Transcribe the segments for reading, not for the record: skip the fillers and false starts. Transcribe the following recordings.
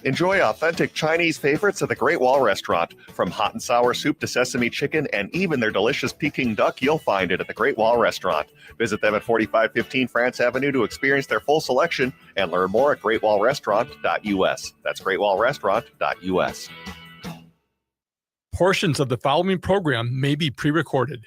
Enjoy authentic Chinese favorites at the Great Wall Restaurant. From hot and sour soup to sesame chicken and even their delicious Peking duck, you'll find it at the Great Wall Restaurant. Visit them at 4515 France Avenue to experience their full selection and learn more at greatwallrestaurant.us. That's greatwallrestaurant.us. Portions of the following program may be pre-recorded.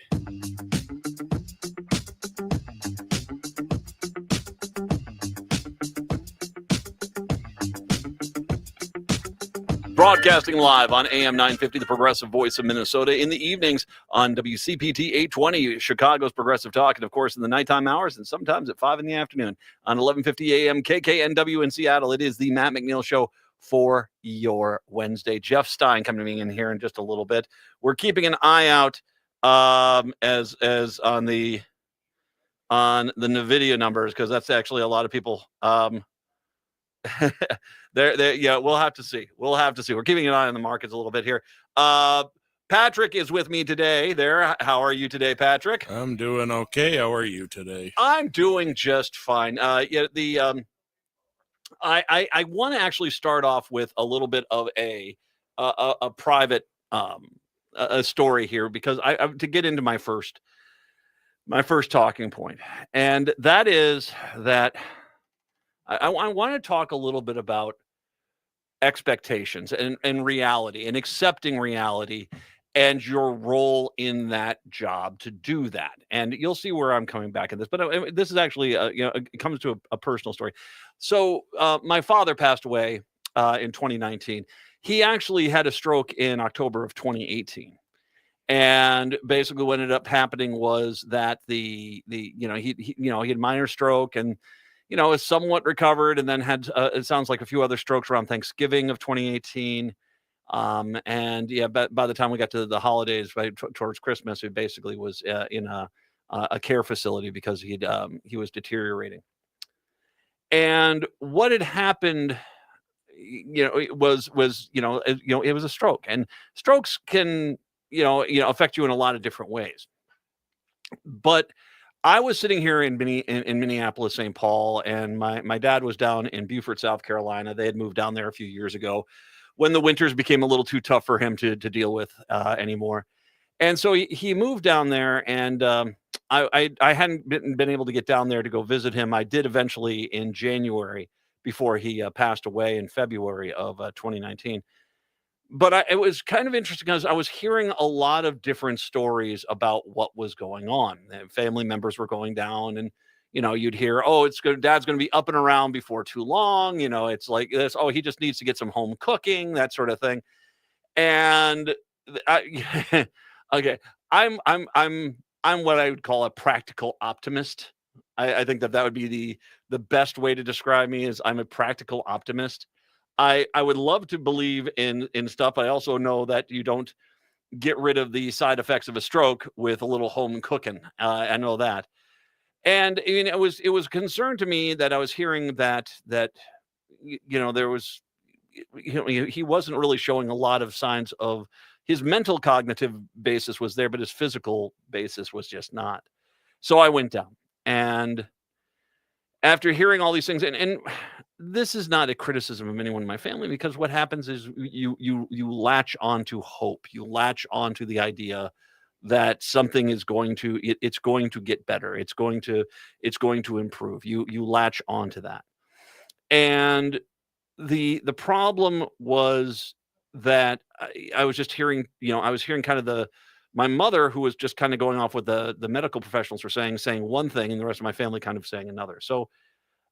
Broadcasting live on AM 950, the Progressive Voice of Minnesota, in the evenings on WCPT 820, Chicago's Progressive Talk, and of course in the nighttime hours and sometimes at 5 in the afternoon on 1150 AM KKNW in Seattle. It is the Matt McNeil Show for your Wednesday. Jeff Stein coming in here in just a little bit. We're keeping an eye out as on the NVIDIA numbers, because that's actually a lot of people. Yeah, we'll have to see. We're keeping an eye on the markets a little bit here. Patrick is with me today. How are you today, Patrick? I'm doing okay. How are you today? I'm doing just fine. I want to actually start off with a little bit of a private a story here, because I to get into my first talking point, and that is that I want to talk a little bit about expectations and reality and accepting reality and your role in that job to do that. And you'll see where I'm coming back in this, but this is actually, it comes to a personal story. So my father passed away in 2019. He actually had a stroke in October of 2018. And basically what ended up happening was that he had minor stroke and, is somewhat recovered, and then had, it sounds like, a few other strokes around Thanksgiving of 2018. And yeah, but by the time we got to the holidays, towards Christmas, he basically was in a care facility because he was deteriorating. And what had happened, it was a stroke, and strokes can, affect you in a lot of different ways. But I was sitting here in Minneapolis, St. Paul, and my dad was down in Beaufort, South Carolina. They had moved down there a few years ago when the winters became a little too tough for him to deal with anymore. And so he moved down there, and I hadn't been able to get down there to go visit him. I did eventually in January, before he passed away in February of 2019. But it was kind of interesting because I was hearing a lot of different stories about what was going on. And family members were going down, and you'd hear, "Oh, it's good. Dad's going to be up and around before too long." It's like this. "Oh, he just needs to get some home cooking," that sort of thing. And okay, I'm what I would call a practical optimist. I think that would be the best way to describe me. Is I'm a practical optimist. I would love to believe in stuff. I also know that you don't get rid of the side effects of a stroke with a little home cooking. I know that. And it was a concern to me that I was hearing that there was, he wasn't really showing a lot of signs of, his mental cognitive basis was there, but his physical basis was just not. So I went down, and after hearing all these things, and this is not a criticism of anyone in my family, because what happens is you latch onto hope. You latch onto the idea that something is going to, it's going to get better. It's going to improve. You latch onto that. And the problem was that I was just hearing, I was hearing kind of my mother, who was just kind of going off what the medical professionals were saying one thing, and the rest of my family kind of saying another. So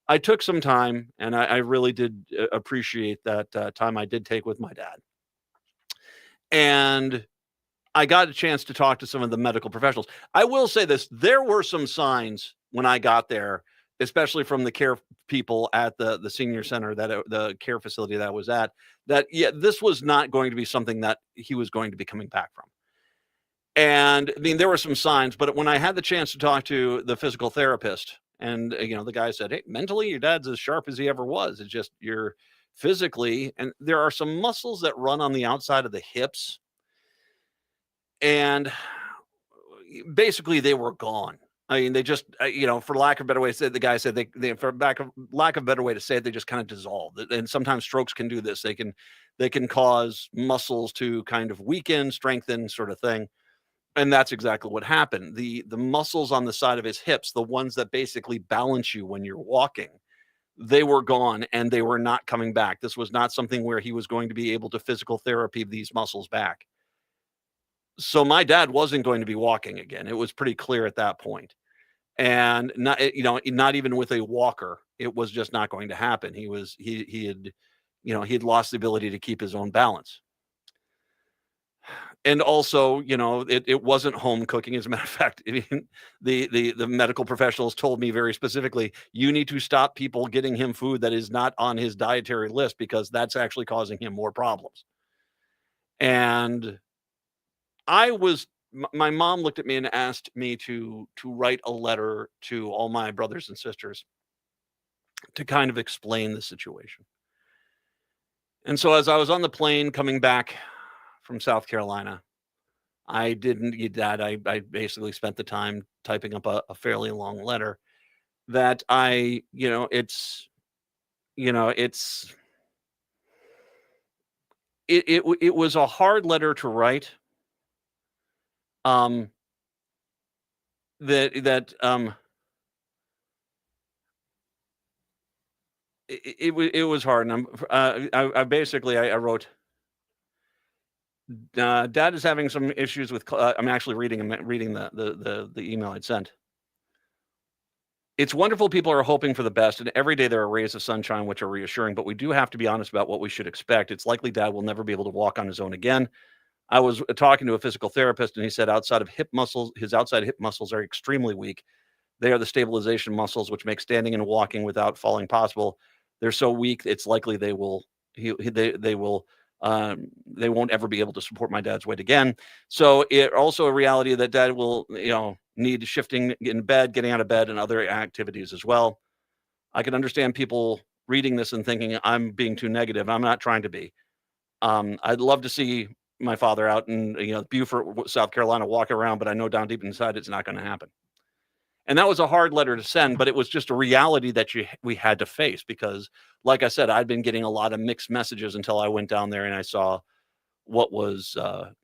I took some time, and I really did appreciate that time I did take with my dad. And I got a chance to talk to some of the medical professionals. I will say this, there were some signs when I got there, especially from the care people at the senior center, the care facility that I was at, that, yeah, this was not going to be something that he was going to be coming back from. And I mean, there were some signs, but when I had the chance to talk to the physical therapist, and, the guy said, "Hey, mentally, your dad's as sharp as he ever was. It's just you're physically," and there are some muscles that run on the outside of the hips. And basically they were gone. I mean, they just, for lack of a better way to say it, the guy said for lack of a better way to say it, they just kind of dissolve. And sometimes strokes can do this. They can cause muscles to kind of weaken, strengthen, sort of thing. And that's exactly what happened. The muscles on the side of his hips, the ones that basically balance you when you're walking, they were gone and they were not coming back. This was not something where he was going to be able to physical therapy these muscles back. So my dad wasn't going to be walking again. It was pretty clear at that point. And not even with a walker, it was just not going to happen. He had lost the ability to keep his own balance. And also, it wasn't home cooking. As a matter of fact, the medical professionals told me very specifically, you need to stop people getting him food that is not on his dietary list, because that's actually causing him more problems. And my mom looked at me and asked me to write a letter to all my brothers and sisters to kind of explain the situation. And so as I was on the plane coming back from South Carolina, I didn't eat that. I basically spent the time typing up a fairly long letter that it was a hard letter to write. It was hard, and I wrote, Dad is having some issues with. I'm actually reading the email I'd sent. It's wonderful people are hoping for the best, and every day there are rays of sunshine, which are reassuring, but we do have to be honest about what we should expect. It's likely Dad will never be able to walk on his own again. I was talking to a physical therapist, and he said his outside hip muscles are extremely weak. They are the stabilization muscles, which make standing and walking without falling possible. They're so weak, it's likely they won't ever be able to support my dad's weight again. So it also a reality that Dad will, need shifting in bed, getting out of bed, and other activities as well. I can understand people reading this and thinking I'm being too negative. I'm not trying to be. I'd love to see my father out in Beaufort, South Carolina, walk around, but I know down deep inside it's not going to happen. And that was a hard letter to send, but it was just a reality that we had to face, because, like I said, I'd been getting a lot of mixed messages until I went down there and I saw what was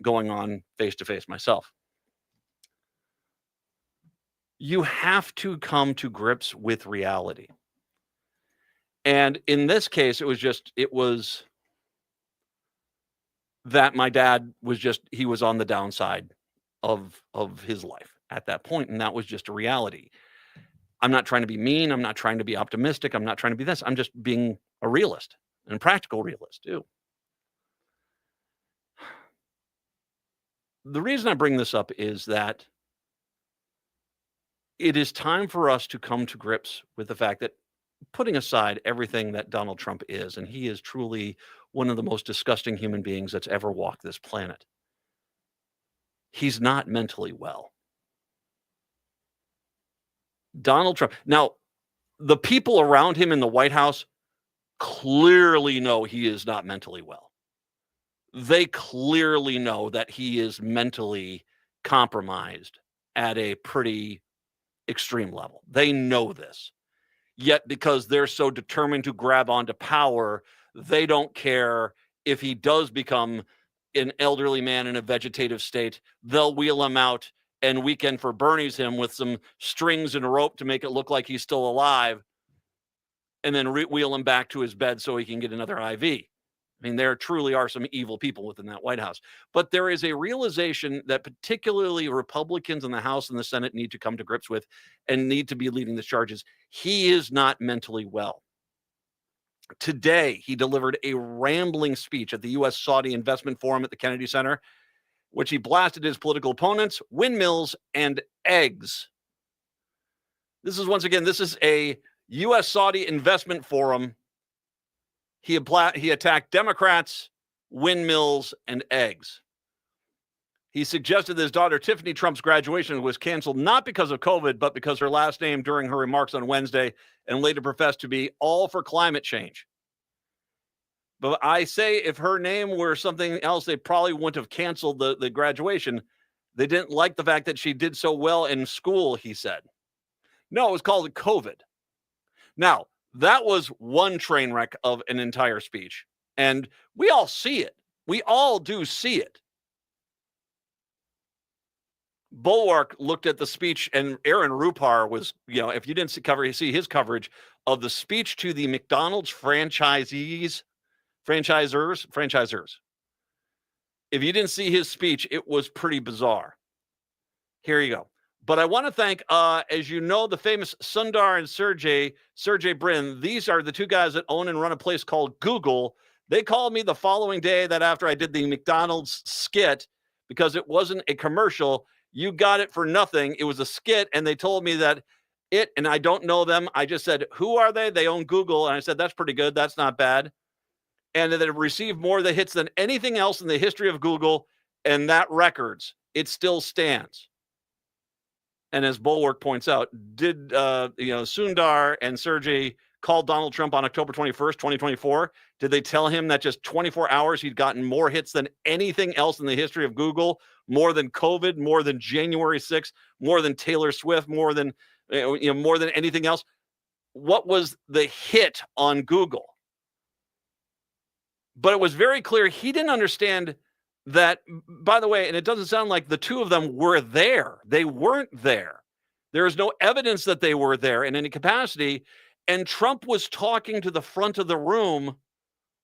going on face to face myself. You have to come to grips with reality. And in this case, it was that my dad he was on the downside of his life at that point, and that was just a reality. I'm not trying to be mean. I'm not trying to be optimistic. I'm not trying to be this. I'm just being a realist, and a practical realist too. The reason I bring this up is that it is time for us to come to grips with the fact that, putting aside everything that Donald Trump is, and he is truly one of the most disgusting human beings that's ever walked this planet, he's not mentally well. Donald Trump. Now, the people around him in the White House clearly know he is not mentally well. They clearly know that he is mentally compromised at a pretty extreme level. They know this. Yet, because they're so determined to grab onto power, they don't care if he does become an elderly man in a vegetative state. They'll wheel him out and weekend for Bernie's him with some strings and a rope to make it look like he's still alive, and then wheel him back to his bed so he can get another IV. I mean, there truly are some evil people within that White House. But there is a realization that particularly Republicans in the House and the Senate need to come to grips with, and need to be leading the charges. He is not mentally well. Today, he delivered a rambling speech at the U.S. Saudi Investment Forum at the Kennedy Center, which he blasted his political opponents, windmills, and eggs. This is a U.S. Saudi Investment Forum. He attacked Democrats, windmills, and eggs. He suggested that his daughter Tiffany Trump's graduation was canceled not because of COVID, but because her last name during her remarks on Wednesday, and later professed to be all for climate change. But I say if her name were something else, they probably wouldn't have canceled the graduation. They didn't like the fact that she did so well in school, he said. No, it was called COVID. Now, that was one train wreck of an entire speech. And we all see it. We all do see it. Bulwark looked at the speech, and Aaron Rupar was, if you didn't see his coverage of the speech to the McDonald's franchisors. If you didn't see his speech, it was pretty bizarre. Here you go. But I want to thank, as you know, the famous Sundar and Sergey Brin. These are the two guys that own and run a place called Google. They called me the following day that after I did the McDonald's skit, because it wasn't a commercial, you got it for nothing. It was a skit, and they told me that and I don't know them. I just said, who are they? They own Google. And I said, that's pretty good. That's not bad. And that it received more of the hits than anything else in the history of Google, and that records. It still stands. And as Bulwark points out, did Sundar and Sergey call Donald Trump on October 21st, 2024? Did they tell him that just 24 hours he'd gotten more hits than anything else in the history of Google? More than COVID, more than January 6th, more than Taylor Swift, more than anything else? What was the hit on Google? But it was very clear he didn't understand that, by the way, and it doesn't sound like the two of them were there. They weren't there. There is no evidence that they were there in any capacity. And Trump was talking to the front of the room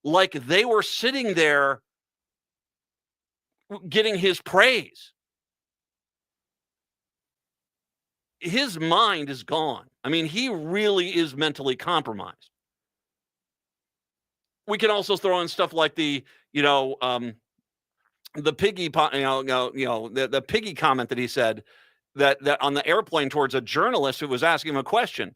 like they were sitting there getting his praise. His mind is gone. I mean, he really is mentally compromised. We can also throw in stuff like the piggy, the piggy comment that he said that on the airplane towards a journalist who was asking him a question.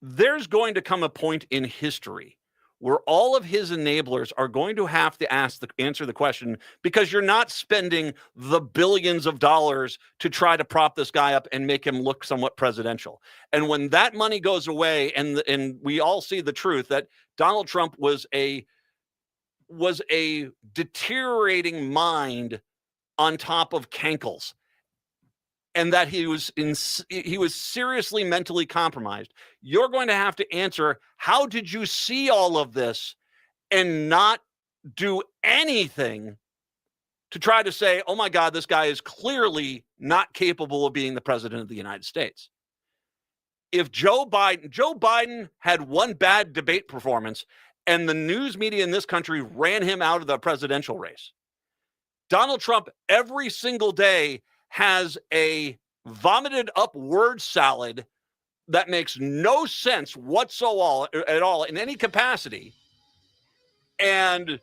There's going to come a point in history where all of his enablers are going to have to answer the question, because you're not spending the billions of dollars to try to prop this guy up and make him look somewhat presidential. And when that money goes away, and we all see the truth that Donald Trump was a deteriorating mind on top of cankles, and that he was seriously mentally compromised. You're going to have to answer, how did you see all of this and not do anything to try to say, oh my God, this guy is clearly not capable of being the president of the United States? If Joe Biden had one bad debate performance and the news media in this country ran him out of the presidential race, Donald Trump every single day has a vomited up word salad that makes no sense whatsoever at all in any capacity. And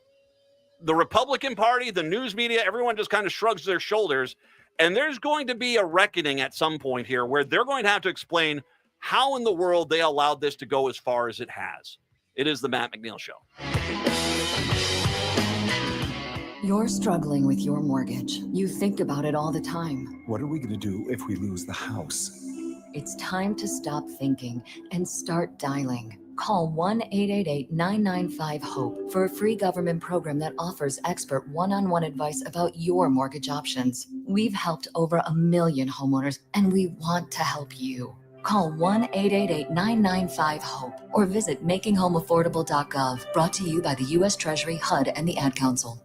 the Republican Party, the news media, everyone just kind of shrugs their shoulders. And there's going to be a reckoning at some point here where they're going to have to explain how in the world they allowed this to go as far as it has. It is the Matt McNeil Show. You're struggling with your mortgage. You think about it all the time. What are we going to do if we lose the house? It's time to stop thinking and start dialing. Call 1-888-995-HOPE for a free government program that offers expert one-on-one advice about your mortgage options. We've helped over 1 million homeowners, and we want to help you. Call 1-888-995-HOPE or visit makinghomeaffordable.gov. Brought to you by the U.S. Treasury, HUD, and the Ad Council.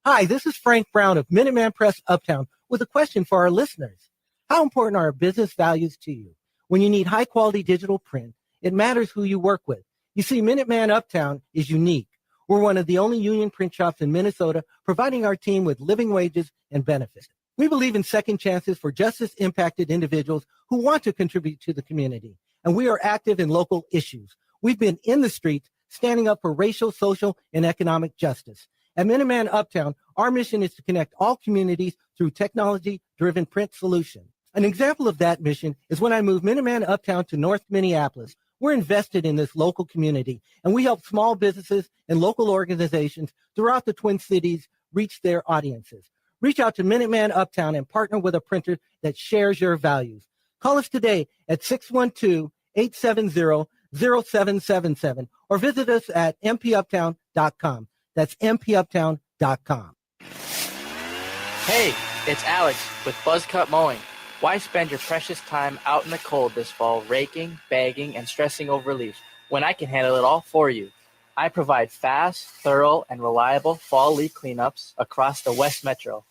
Hi, this is Frank Brown of Minuteman Press Uptown with a question for our listeners. How important are business values to you? When you need high-quality digital print, it matters who you work with. You see, Minuteman Uptown is unique. We're one of the only union print shops in Minnesota providing our team with living wages and benefits. We believe in second chances for justice-impacted individuals who want to contribute to the community, and we are active in local issues. We've been in the streets standing up for racial, social, and economic justice. At Minuteman Uptown, our mission is to connect all communities through technology-driven print solutions. An example of that mission is when I moved Minuteman Uptown to North Minneapolis. We're invested in this local community, and we help small businesses and local organizations throughout the Twin Cities reach their audiences. Reach out to Minuteman Uptown and partner with a printer that shares your values. Call us today at 612-870-0777 or visit us at mpuptown.com. That's mpuptown.com. Hey, it's Alex with Buzzcut Mowing. Why spend your precious time out in the cold this fall raking, bagging, and stressing over leaves when I can handle it all for you? I provide fast, thorough, and reliable fall leaf cleanups across the West Metro.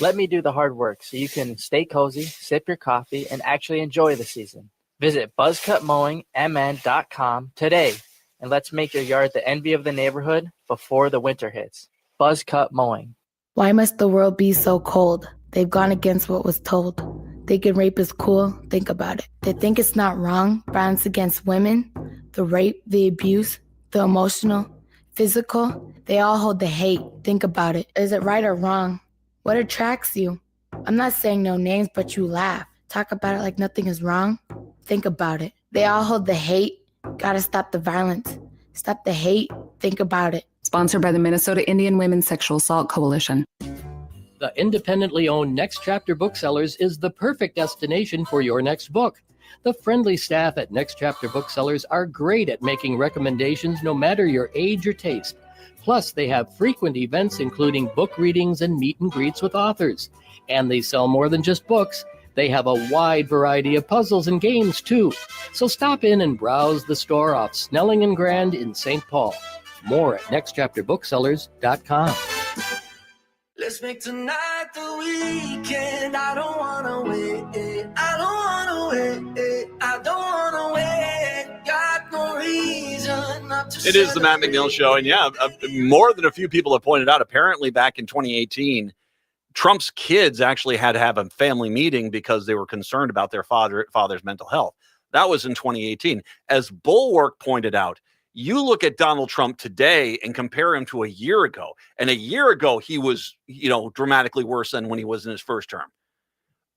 Let me do the hard work so you can stay cozy, sip your coffee, and actually enjoy the season. Visit buzzcutmowingmn.com today, and let's make your yard the envy of the neighborhood before the winter hits. Buzzcut Mowing. Why must the world be so cold? They've gone against what was told. Thinking rape is cool, think about it. They think it's not wrong, violence against women, the rape, the abuse, the emotional, physical. They all hold the hate, think about it. Is it right or wrong? What attracts you? I'm not saying no names, but you laugh. Talk about it like nothing is wrong. Think about it. They all hold the hate. Gotta stop the violence. Stop the hate. Think about it. Sponsored by the Minnesota Indian Women's Sexual Assault Coalition. The independently owned Next Chapter Booksellers is the perfect destination for your next book. The friendly staff at Next Chapter Booksellers are great at making recommendations no matter your age or taste. Plus, they have frequent events including book readings and meet and greets with authors. And they sell more than just books. They have a wide variety of puzzles and games, too. So stop in and browse the store off Snelling and Grand in St. Paul. More at nextchapterbooksellers.com. Let's make tonight the weekend. I don't wanna wait. I don't wanna wait. I don't wanna wait. Got no reason not to. It is the Matt McNeil Show, and more than a few people have pointed out, apparently back in 2018, Trump's kids actually had to have a family meeting because they were concerned about their father's mental health. That was in 2018. As Bulwark pointed out, you look at Donald Trump today and compare him to a year ago. And a year ago, he was, dramatically worse than when he was in his first term.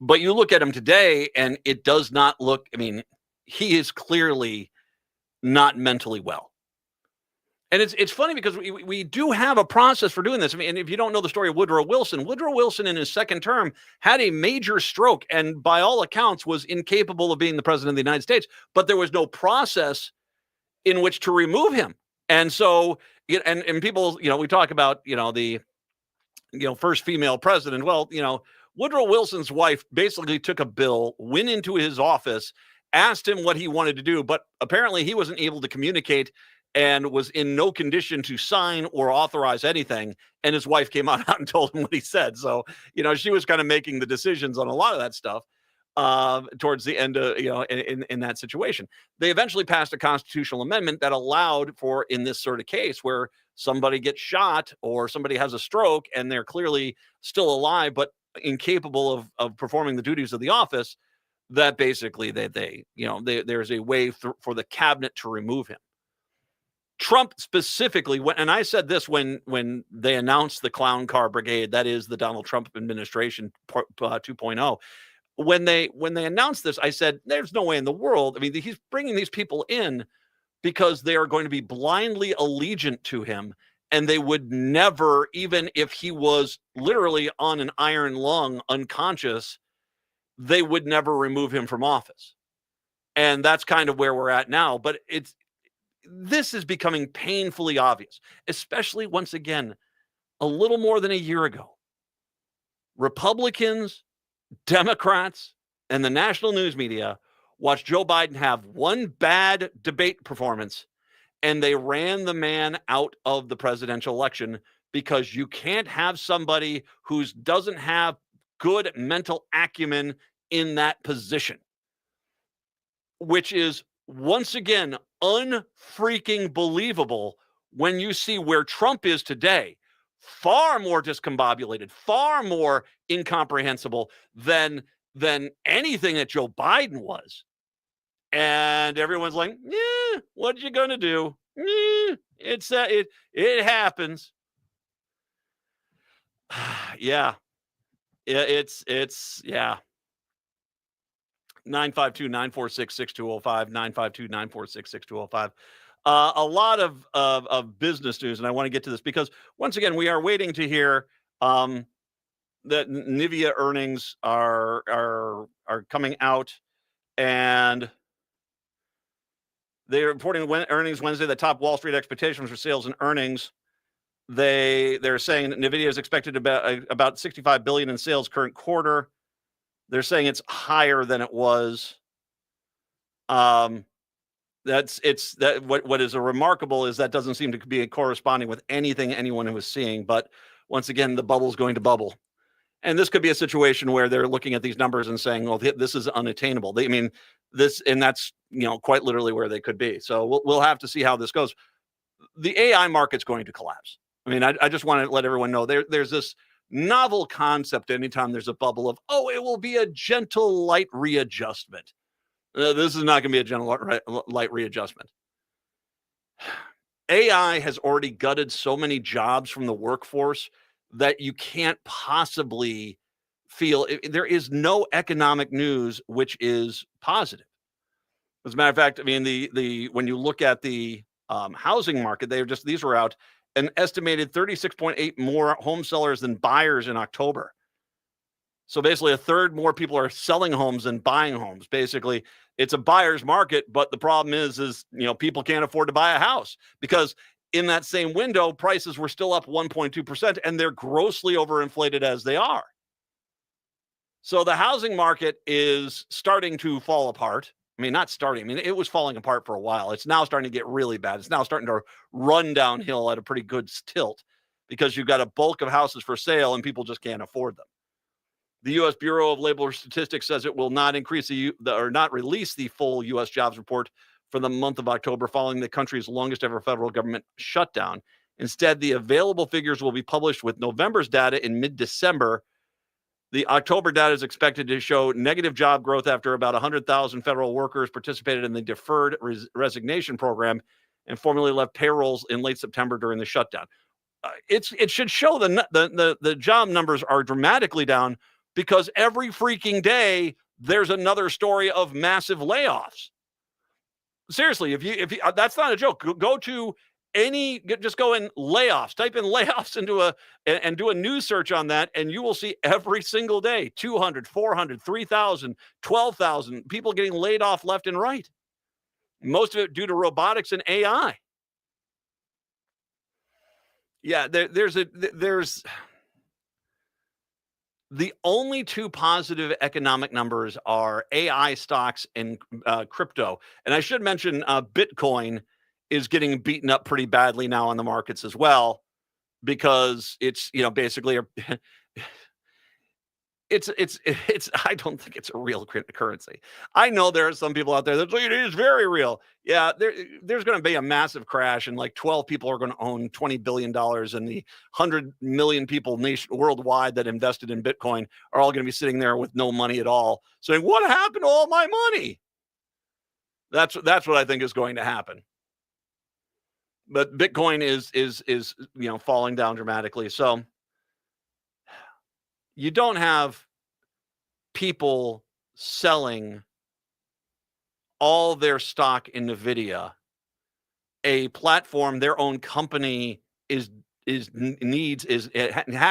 But you look at him today and it does not look, he is clearly not mentally well. And it's funny because we do have a process for doing this. And if you don't know the story of Woodrow Wilson in his second term had a major stroke and by all accounts was incapable of being the president of the United States. But there was no process in which to remove him. And so, and people, we talk about, the, first female president. Well, Woodrow Wilson's wife basically took a bill, went into his office, asked him what he wanted to do, but apparently he wasn't able to communicate and was in no condition to sign or authorize anything. And his wife came out and told him what he said. So, she was kind of making the decisions on a lot of that stuff towards the end of, in that situation. They eventually passed a constitutional amendment that allowed for, in this sort of case where somebody gets shot or somebody has a stroke and they're clearly still alive, but incapable of performing the duties of the office, that basically there's a way for the cabinet to remove him. Trump specifically, and I said this when they announced the clown car brigade, that is the Donald Trump administration 2.0. When they announced this, I said, there's no way in the world. He's bringing these people in because they are going to be blindly allegiant to him. And they would never, even if he was literally on an iron lung, unconscious, they would never remove him from office. And that's kind of where we're at now. But this is becoming painfully obvious, especially once again, a little more than a year ago. Republicans, Democrats, and the national news media watched Joe Biden have one bad debate performance, and they ran the man out of the presidential election because you can't have somebody who doesn't have good mental acumen in that position, which is once again unfreaking believable when you see where Trump is today. Far more discombobulated, far more incomprehensible than anything that Joe Biden was. And everyone's like, what you gonna do? It happens. Yeah. It's 952-946-6205, 952-946-6205. A lot of business news, and I want to get to this because once again, we are waiting to hear that Nvidia earnings are coming out, and they're reporting earnings Wednesday that top Wall Street expectations for sales and earnings They're saying that NVIDIA is expected about 65 billion in sales current quarter. They're saying it's higher than it was. What is remarkable is that doesn't seem to be corresponding with anything anyone was seeing. But once again, the bubble's going to bubble. And this could be a situation where they're looking at these numbers and saying, well, this is unattainable. That's quite literally where they could be. So we'll have to see how this goes. The AI market's going to collapse. I mean, I just want to let everyone know there's this novel concept anytime there's a bubble of, it will be a gentle, light readjustment. This is not going to be a gentle, light readjustment. AI has already gutted so many jobs from the workforce that you can't possibly feel there is no economic news which is positive. As a matter of fact, I mean, when you look at the housing market, these were out an estimated 36.8 more home sellers than buyers in October. So basically, a third more people are selling homes than buying homes. Basically, it's a buyer's market, but the problem is people can't afford to buy a house because in that same window, prices were still up 1.2%, and they're grossly overinflated as they are. So the housing market is starting to fall apart. I mean, not starting. I mean, it was falling apart for a while. It's now starting to get really bad. It's now starting to run downhill at a pretty good tilt because you've got a bulk of houses for sale and people just can't afford them. The U.S. Bureau of Labor Statistics says it will not not release the full U.S. jobs report for the month of October following the country's longest ever federal government shutdown. Instead, the available figures will be published with November's data in mid-December. The October data is expected to show negative job growth after about 100,000 federal workers participated in the deferred resignation program and formally left payrolls in late September during the shutdown. It should show the job numbers are dramatically down because every freaking day there's another story of massive layoffs. Seriously, if you that's not a joke. Go to just go in layoffs, type in layoffs and do a news search on that, and you will see every single day 200, 400, 3,000, 12,000 people getting laid off left and right. Most of it due to robotics and AI. Yeah, there's the only two positive economic numbers are AI stocks and crypto. And I should mention Bitcoin is getting beaten up pretty badly now on the markets as well, because it's basically it's I don't think it's a real currency. I know there are some people out there that say it is very real. Yeah, there's going to be a massive crash and like 12 people are going to own $20 billion and the 100 million people worldwide that invested in Bitcoin are all going to be sitting there with no money at all saying, what happened to all my money? That's what I think is going to happen. But Bitcoin is falling down dramatically. So you don't have people selling all their stock in NVIDIA, a platform their own company has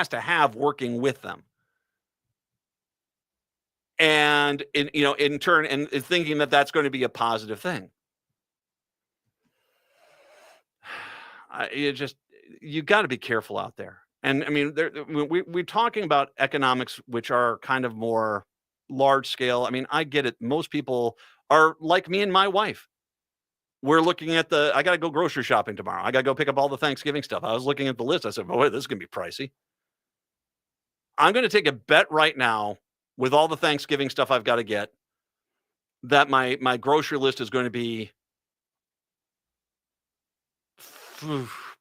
to have working with them. And in turn, and thinking that that's going to be a positive thing. You got to be careful out there. And I mean, we're talking about economics, which are kind of more large scale. I mean, I get it. Most people are like me and my wife. We're looking at I got to go grocery shopping tomorrow. I got to go pick up all the Thanksgiving stuff. I was looking at the list. I said, oh, wait, this is going to be pricey. I'm going to take a bet right now with all the Thanksgiving stuff I've got to get that my grocery list is going to be,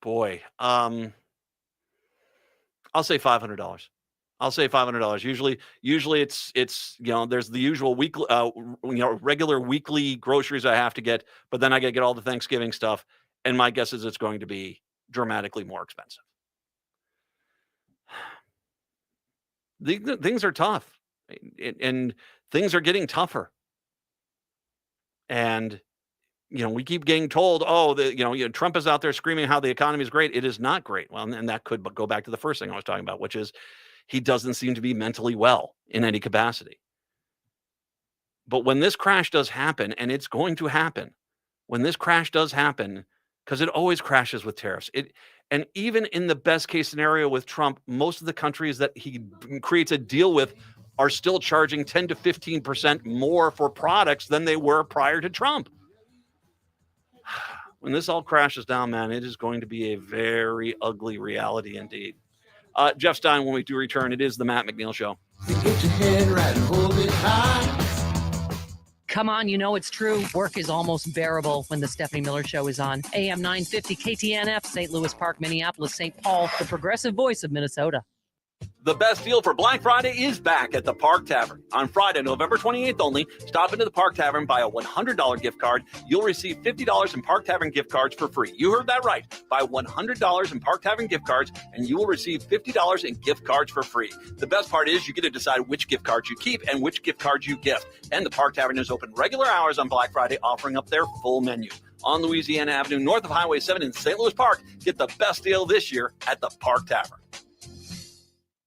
boy, I'll say $500. I'll say $500. Usually it's there's the usual weekly regular weekly groceries I have to get, but then I got to get all the Thanksgiving stuff, and my guess is it's going to be dramatically more expensive. Things are tough, and things are getting tougher. And we keep getting told, Trump is out there screaming how the economy is great. It is not great. Well, and that could go back to the first thing I was talking about, which is he doesn't seem to be mentally well in any capacity. But when this crash does happen, and it's going to happen, when this crash does happen, because it always crashes with tariffs. And even in the best case scenario with Trump, most of the countries that he creates a deal with are still charging 10 to 15% more for products than they were prior to Trump. When this all crashes down, man, it is going to be a very ugly reality indeed. Jeff Stein, when we do return, it is the Matt McNeil Show. Get your head right, hold it high. Come on, you know it's true. Work is almost bearable when the Stephanie Miller Show is on. AM 950 KTNF, St. Louis Park, Minneapolis, St. Paul, the progressive voice of Minnesota. The best deal for Black Friday is back at the Park Tavern. On Friday, November 28th only, stop into the Park Tavern, buy a $100 gift card. You'll receive $50 in Park Tavern gift cards for free. You heard that right. Buy $100 in Park Tavern gift cards, and you will receive $50 in gift cards for free. The best part is you get to decide which gift cards you keep and which gift cards you gift. And the Park Tavern is open regular hours on Black Friday, offering up their full menu. On Louisiana Avenue, north of Highway 7 in St. Louis Park, get the best deal this year at the Park Tavern.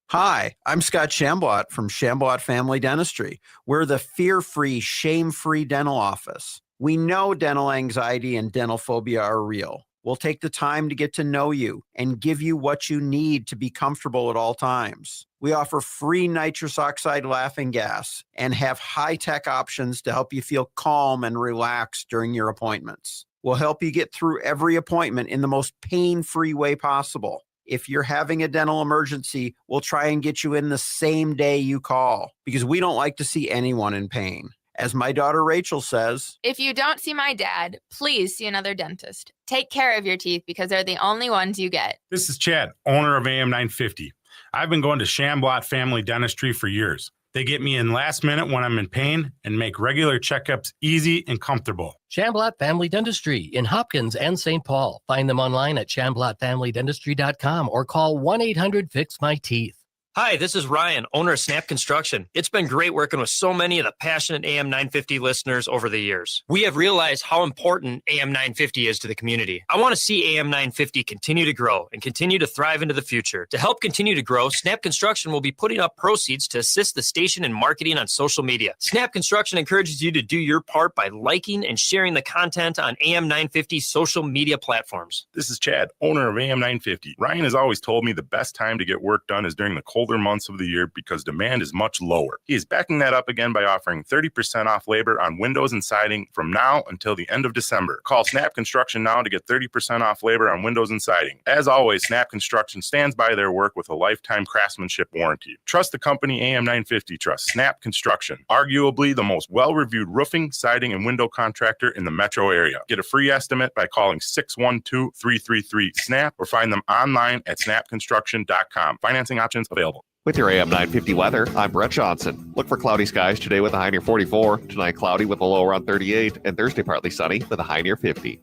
Hi, I'm Scott Shambot from Shambot Family Dentistry. We're the fear-free, shame-free dental office. We know dental anxiety and dental phobia are real. We'll take the time to get to know you and give you what you need to be comfortable at all times. We offer free nitrous oxide laughing gas and have high-tech options to help you feel calm and relaxed during your appointments. We'll help you get through every appointment in the most pain-free way possible. If you're having a dental emergency, we'll try and get you in the same day you call because we don't like to see anyone in pain. As my daughter Rachel says, if you don't see my dad, please see another dentist. Take care of your teeth because they're the only ones you get. This is Chad, owner of AM 950. I've been going to Shambot Family Dentistry for years. They get me in last minute when I'm in pain and make regular checkups easy and comfortable. Shambot Family Dentistry in Hopkins and St. Paul. Find them online at shamblotfamilydentistry.com or call 1-800-FIX-MY-TEETH. Hi, this is Ryan, owner of Snap Construction. It's been great working with so many of the passionate AM 950 listeners over the years. We have realized how important AM 950 is to the community. I want to see AM 950 continue to grow and continue to thrive into the future. To help continue to grow, Snap Construction will be putting up proceeds to assist the station in marketing on social media. Snap Construction encourages you to do your part by liking and sharing the content on AM 950 social media platforms. This is Chad, owner of AM 950. Ryan has always told me the best time to get work done is during the colder months of the year because demand is much lower. He is backing that up again by offering 30% off labor on windows and siding from now until the end of December. Call Snap Construction now to get 30% off labor on windows and siding. As always, Snap Construction stands by their work with a lifetime craftsmanship warranty. Trust the company AM 950 trusts Snap Construction, arguably the most well-reviewed roofing, siding, and window contractor in the metro area. Get a free estimate by calling 612-333-SNAP or find them online at snapconstruction.com. Financing options available. With your AM 950 weather, I'm Brett Johnson. Look for cloudy skies today with a high near 44. Tonight, cloudy with a low around 38. And Thursday, partly sunny with a high near 50.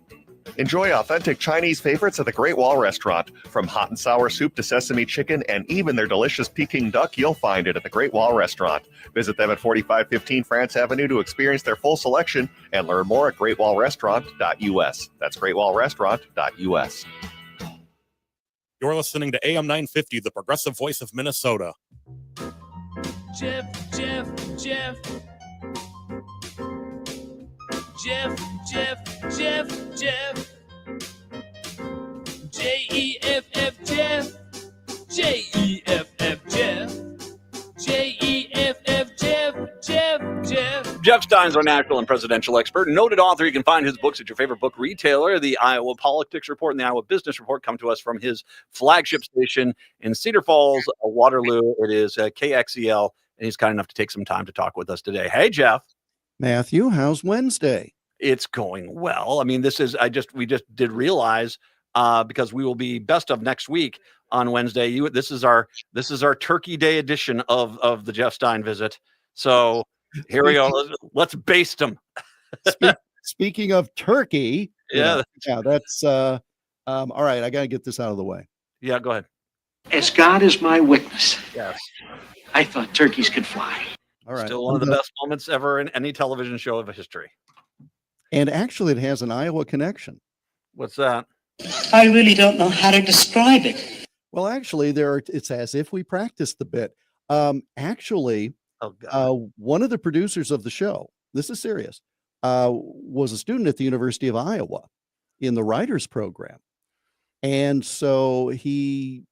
Enjoy authentic Chinese favorites at the Great Wall Restaurant. From hot and sour soup to sesame chicken and even their delicious Peking duck, you'll find it at the Great Wall Restaurant. Visit them at 4515 France Avenue to experience their full selection and learn more at greatwallrestaurant.us. That's greatwallrestaurant.us. You're listening to AM 950, the progressive voice of Minnesota. Jeff. J-E-F-F, Jeff. J-E-F-F, Jeff. J-E-F-F, Jeff. Jeff Stein's our national and presidential expert, noted author. You can find his books at your favorite book retailer. The Iowa Politics Report and the Iowa Business Report come to us from his flagship station in Cedar Falls, Waterloo. It is KXEL, and he's kind enough to take some time to talk with us today. Hey, Jeff. Matthew, how's Wednesday? It's going well. I mean, we just did realize because we will be best of next week on Wednesday. This is our Turkey Day edition of the Jeff Stein visit. So here we go. Let's baste him. Speaking of turkey, yeah, that's all right. I got to get this out of the way. Yeah, go ahead. As God is my witness, yes, I thought turkeys could fly. All right, still one of the best moments ever in any television show of history. And actually, it has an Iowa connection. What's that? I really don't know how to describe it. Well, actually, it's as if we practiced the bit. Actually, one of the producers of the show, this is serious, was a student at the University of Iowa. in the writers program. And so he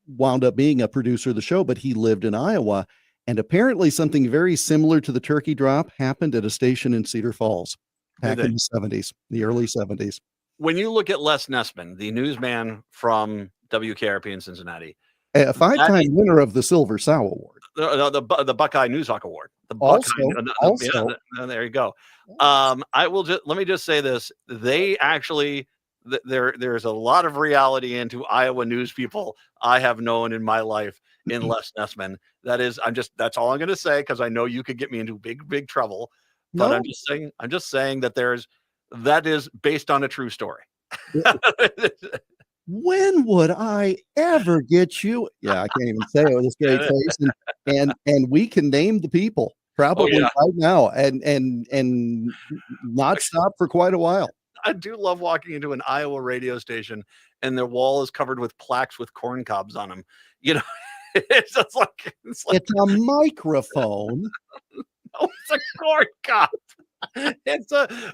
wound up being a producer of the show, but he lived in Iowa. And apparently something very similar to the turkey drop happened at a station in Cedar Falls back in the 70s, the early 70s. When you look at Les Nessman, the newsman from WKRP in Cincinnati, A five-time winner of the Silver Sow Award. the Buckeye Newshawk Award. The Also, there you go. Let me just say this. They actually, there's a lot of reality into Iowa news people I have known in my life in Les Nessman. That's all I'm going to say, because I know you could get me into big trouble. But No. I'm just saying that that is based on a true story. When would I ever get you? Yeah, I can't even say it with a straight face. And we can name the people probably right now and not stop for quite a while. I do love walking into an Iowa radio station and their wall is covered with plaques with corn cobs on them. You know, it's like it's a microphone. No, it's a corn cob.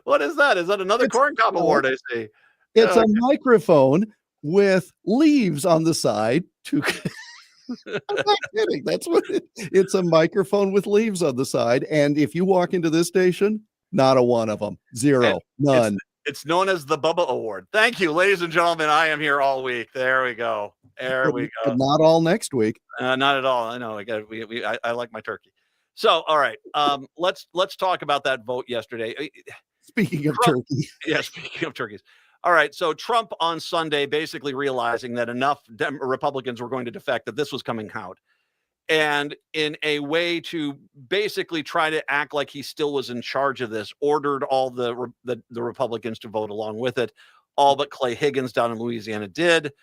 What is that? Is that another corn cob award? I see. It's a microphone with leaves on the side. I'm not kidding. That's what it's a microphone with leaves on the side. And if you walk into this station, not a one of them. Zero. None. It's known as the Bubba Award. Thank you, ladies and gentlemen. I am here all week. There we go. But not all next week. Not at all. I know. I like my turkey. So, all right. Let's talk about that vote yesterday. Speaking of Trump, turkey. Yeah, speaking of turkeys. All right. So Trump on Sunday basically realizing that enough Republicans were going to defect, that this was coming out. And in a way to basically try to act like he still was in charge of this, ordered all the Republicans to vote along with it. All but Clay Higgins down in Louisiana did.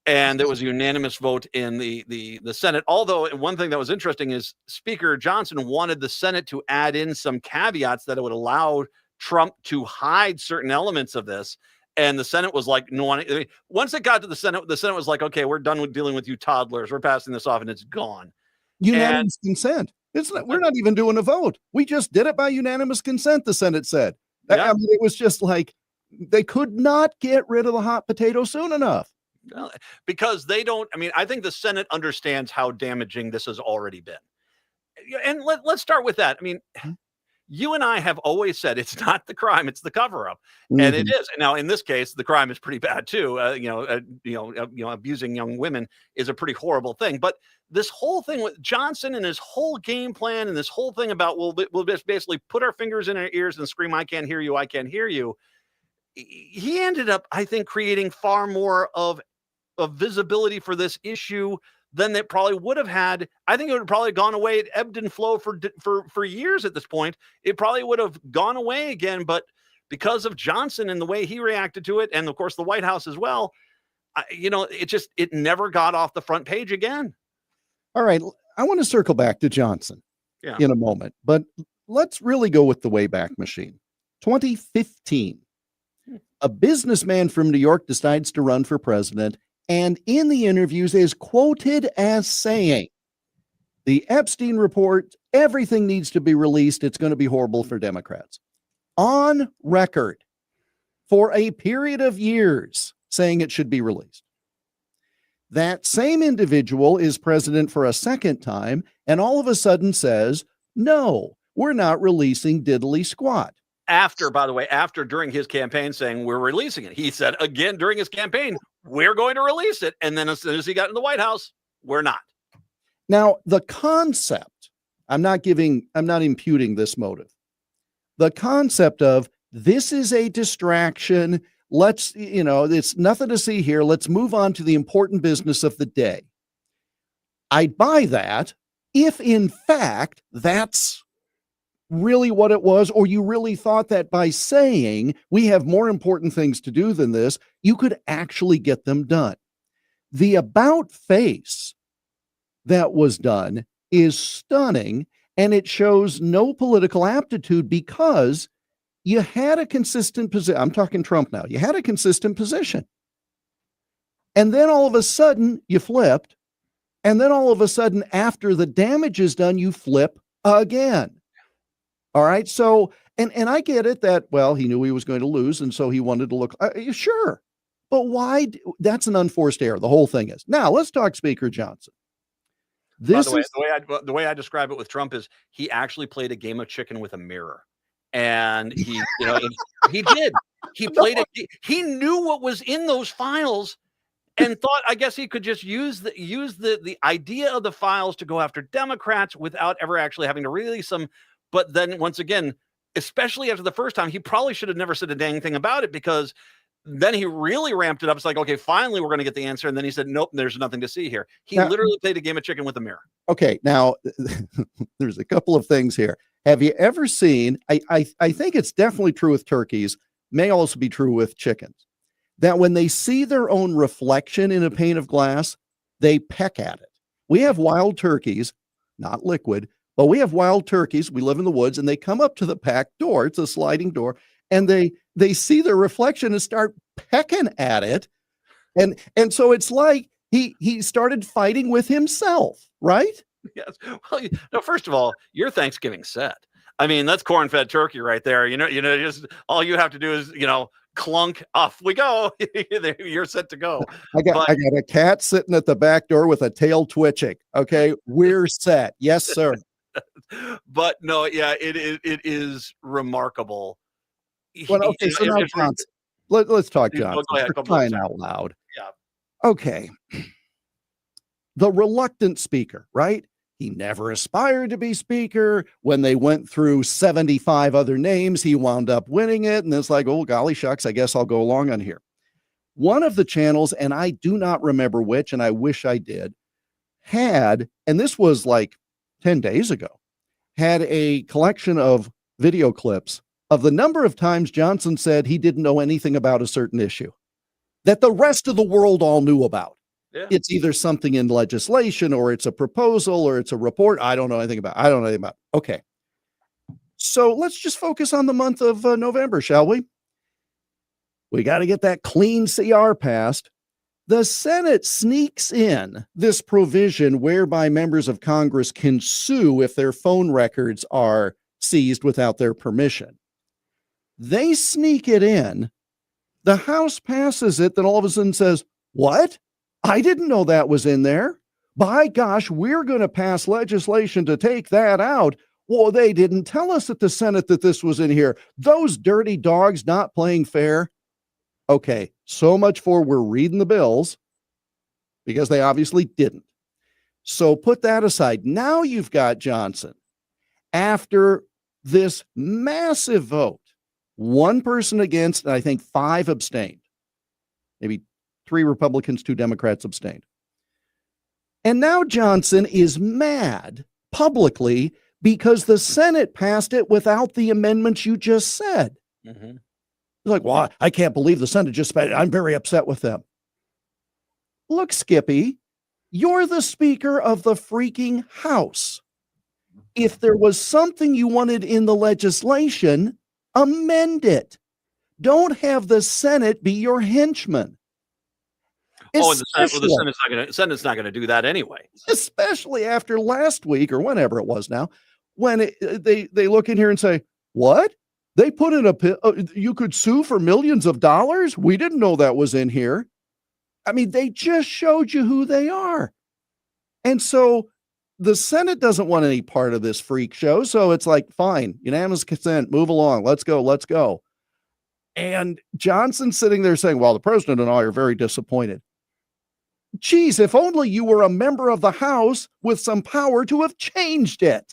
And there was a unanimous vote in the Senate. Although one thing that was interesting is Speaker Johnson wanted the Senate to add in some caveats that it would allow Trump to hide certain elements of this. And the Senate was like, no one. I mean, once it got to the Senate was like, okay, we're done with dealing with you toddlers. We're passing this off, and it's gone. Unanimous consent. We're not even doing a vote. We just did it by unanimous consent, the Senate said. I mean, it was just like they could not get rid of the hot potato soon enough. Because they don't. I mean, I think the Senate understands how damaging this has already been. And let's start with that. I mean, you and I have always said it's not the crime, it's the cover-up. And it is. Now, in this case, the crime is pretty bad too. Abusing young women is a pretty horrible thing. But this whole thing with Johnson and his whole game plan and this whole thing about we'll just basically put our fingers in our ears and scream, I can't hear you, I can't hear you. He ended up, I think, creating far more of visibility for this issue than it probably would have had. I think it would have probably gone away. It ebbed and flowed for years at this point. It probably would have gone away again, but because of Johnson and the way he reacted to it, and of course the White House as well, it never got off the front page again. All right. I want to circle back to Johnson in a moment, but let's really go with the Wayback Machine. 2015, a businessman from New York decides to run for president, and in the interviews is quoted as saying, the Epstein report, everything needs to be released. It's going to be horrible for Democrats. On record for a period of years saying it should be released. That same individual is president for a second time and all of a sudden says, no, we're not releasing diddly squat. During his campaign saying we're releasing it, he said again during his campaign, we're going to release it. And then as soon as he got in the White House, we're not. Now, the concept, I'm not imputing this motive. The concept of this is a distraction. Let's, it's nothing to see here. Let's move on to the important business of the day. I'd buy that if in fact that's really what it was, or you really thought that by saying we have more important things to do than this, you could actually get them done. The about face that was done is stunning, and it shows no political aptitude because you had a consistent position. I'm talking Trump now. You had a consistent position. And then all of a sudden you flipped. And then all of a sudden, after the damage is done, you flip again. All right. So, And I get it that, well, he knew he was going to lose, and so he wanted to look, sure. But why? That's an unforced error. The whole thing is. Now, let's talk Speaker Johnson. By the way, the way I describe it with Trump is he actually played a game of chicken with a mirror. And he, he did. He played it. He knew what was in those files and thought, I guess he could just use the idea of the files to go after Democrats without ever actually having to release them. But then once again, especially after the first time, he probably should have never said a dang thing about it, because then he really ramped it up. It's like, okay, finally we're going to get the answer. And then he said, nope, there's nothing to see here. He literally played a game of chicken with a mirror. Okay, now there's a couple of things here. Have you ever seen, I think it's definitely true with turkeys, may also be true with chickens, that when they see their own reflection in a pane of glass, they peck at it. We have wild turkeys, not liquid, but we have wild turkeys. We live in the woods, and they come up to the back door. It's a sliding door, and they see their reflection and start pecking at it. And so it's like he started fighting with himself, right? Yes. Well, no, first of all, your Thanksgiving set. I mean, that's corn-fed turkey right there. Just all you have to do is, clunk, off we go. You're set to go. I got a cat sitting at the back door with a tail twitching. Okay, we're set. Yes, sir. But no, yeah, it is remarkable. Well, okay, so now Johnson. Let's talk Johnson. Go ahead. For crying out loud. Yeah. Okay. The reluctant speaker, right? He never aspired to be speaker. When they went through 75 other names, he wound up winning it. And it's like, oh, golly shucks, I guess I'll go along on here. One of the channels, and I do not remember which, and I wish I did, had, and this was like 10 days ago, had a collection of video clips of the number of times Johnson said he didn't know anything about a certain issue that the rest of the world all knew about. Yeah. It's either something in legislation, or it's a proposal, or it's a report. I don't know anything about. Okay. So let's just focus on the month of November, shall we? We got to get that clean CR passed. The Senate sneaks in this provision whereby members of Congress can sue if their phone records are seized without their permission. They sneak it in. The House passes it, then all of a sudden says, what? I didn't know that was in there. By gosh, we're going to pass legislation to take that out. Well, they didn't tell us at the Senate that this was in here. Those dirty dogs not playing fair. Okay, so much for we're reading the bills, because they obviously didn't. So put that aside. Now you've got Johnson. After this massive vote, one person against, and I think 5 abstained. Maybe 3 Republicans, 2 Democrats abstained. And now Johnson is mad publicly because the Senate passed it without the amendments you just said. Mm-hmm. He's like, well, I can't believe the Senate just passed it. I'm very upset with them. Look, Skippy, you're the Speaker of the freaking House. If there was something you wanted in the legislation, amend it. Don't have the Senate be your henchman. Oh, and the Senate's not going to do that anyway. Especially after last week, or whenever it was now, when they look in here and say, what? They put in you could sue for millions of dollars? We didn't know that was in here. I mean, they just showed you who they are. And so the Senate doesn't want any part of this freak show. So it's like, fine, unanimous consent, move along. Let's go. And Johnson's sitting there saying, well, the president and I are very disappointed. Geez, if only you were a member of the House with some power to have changed it.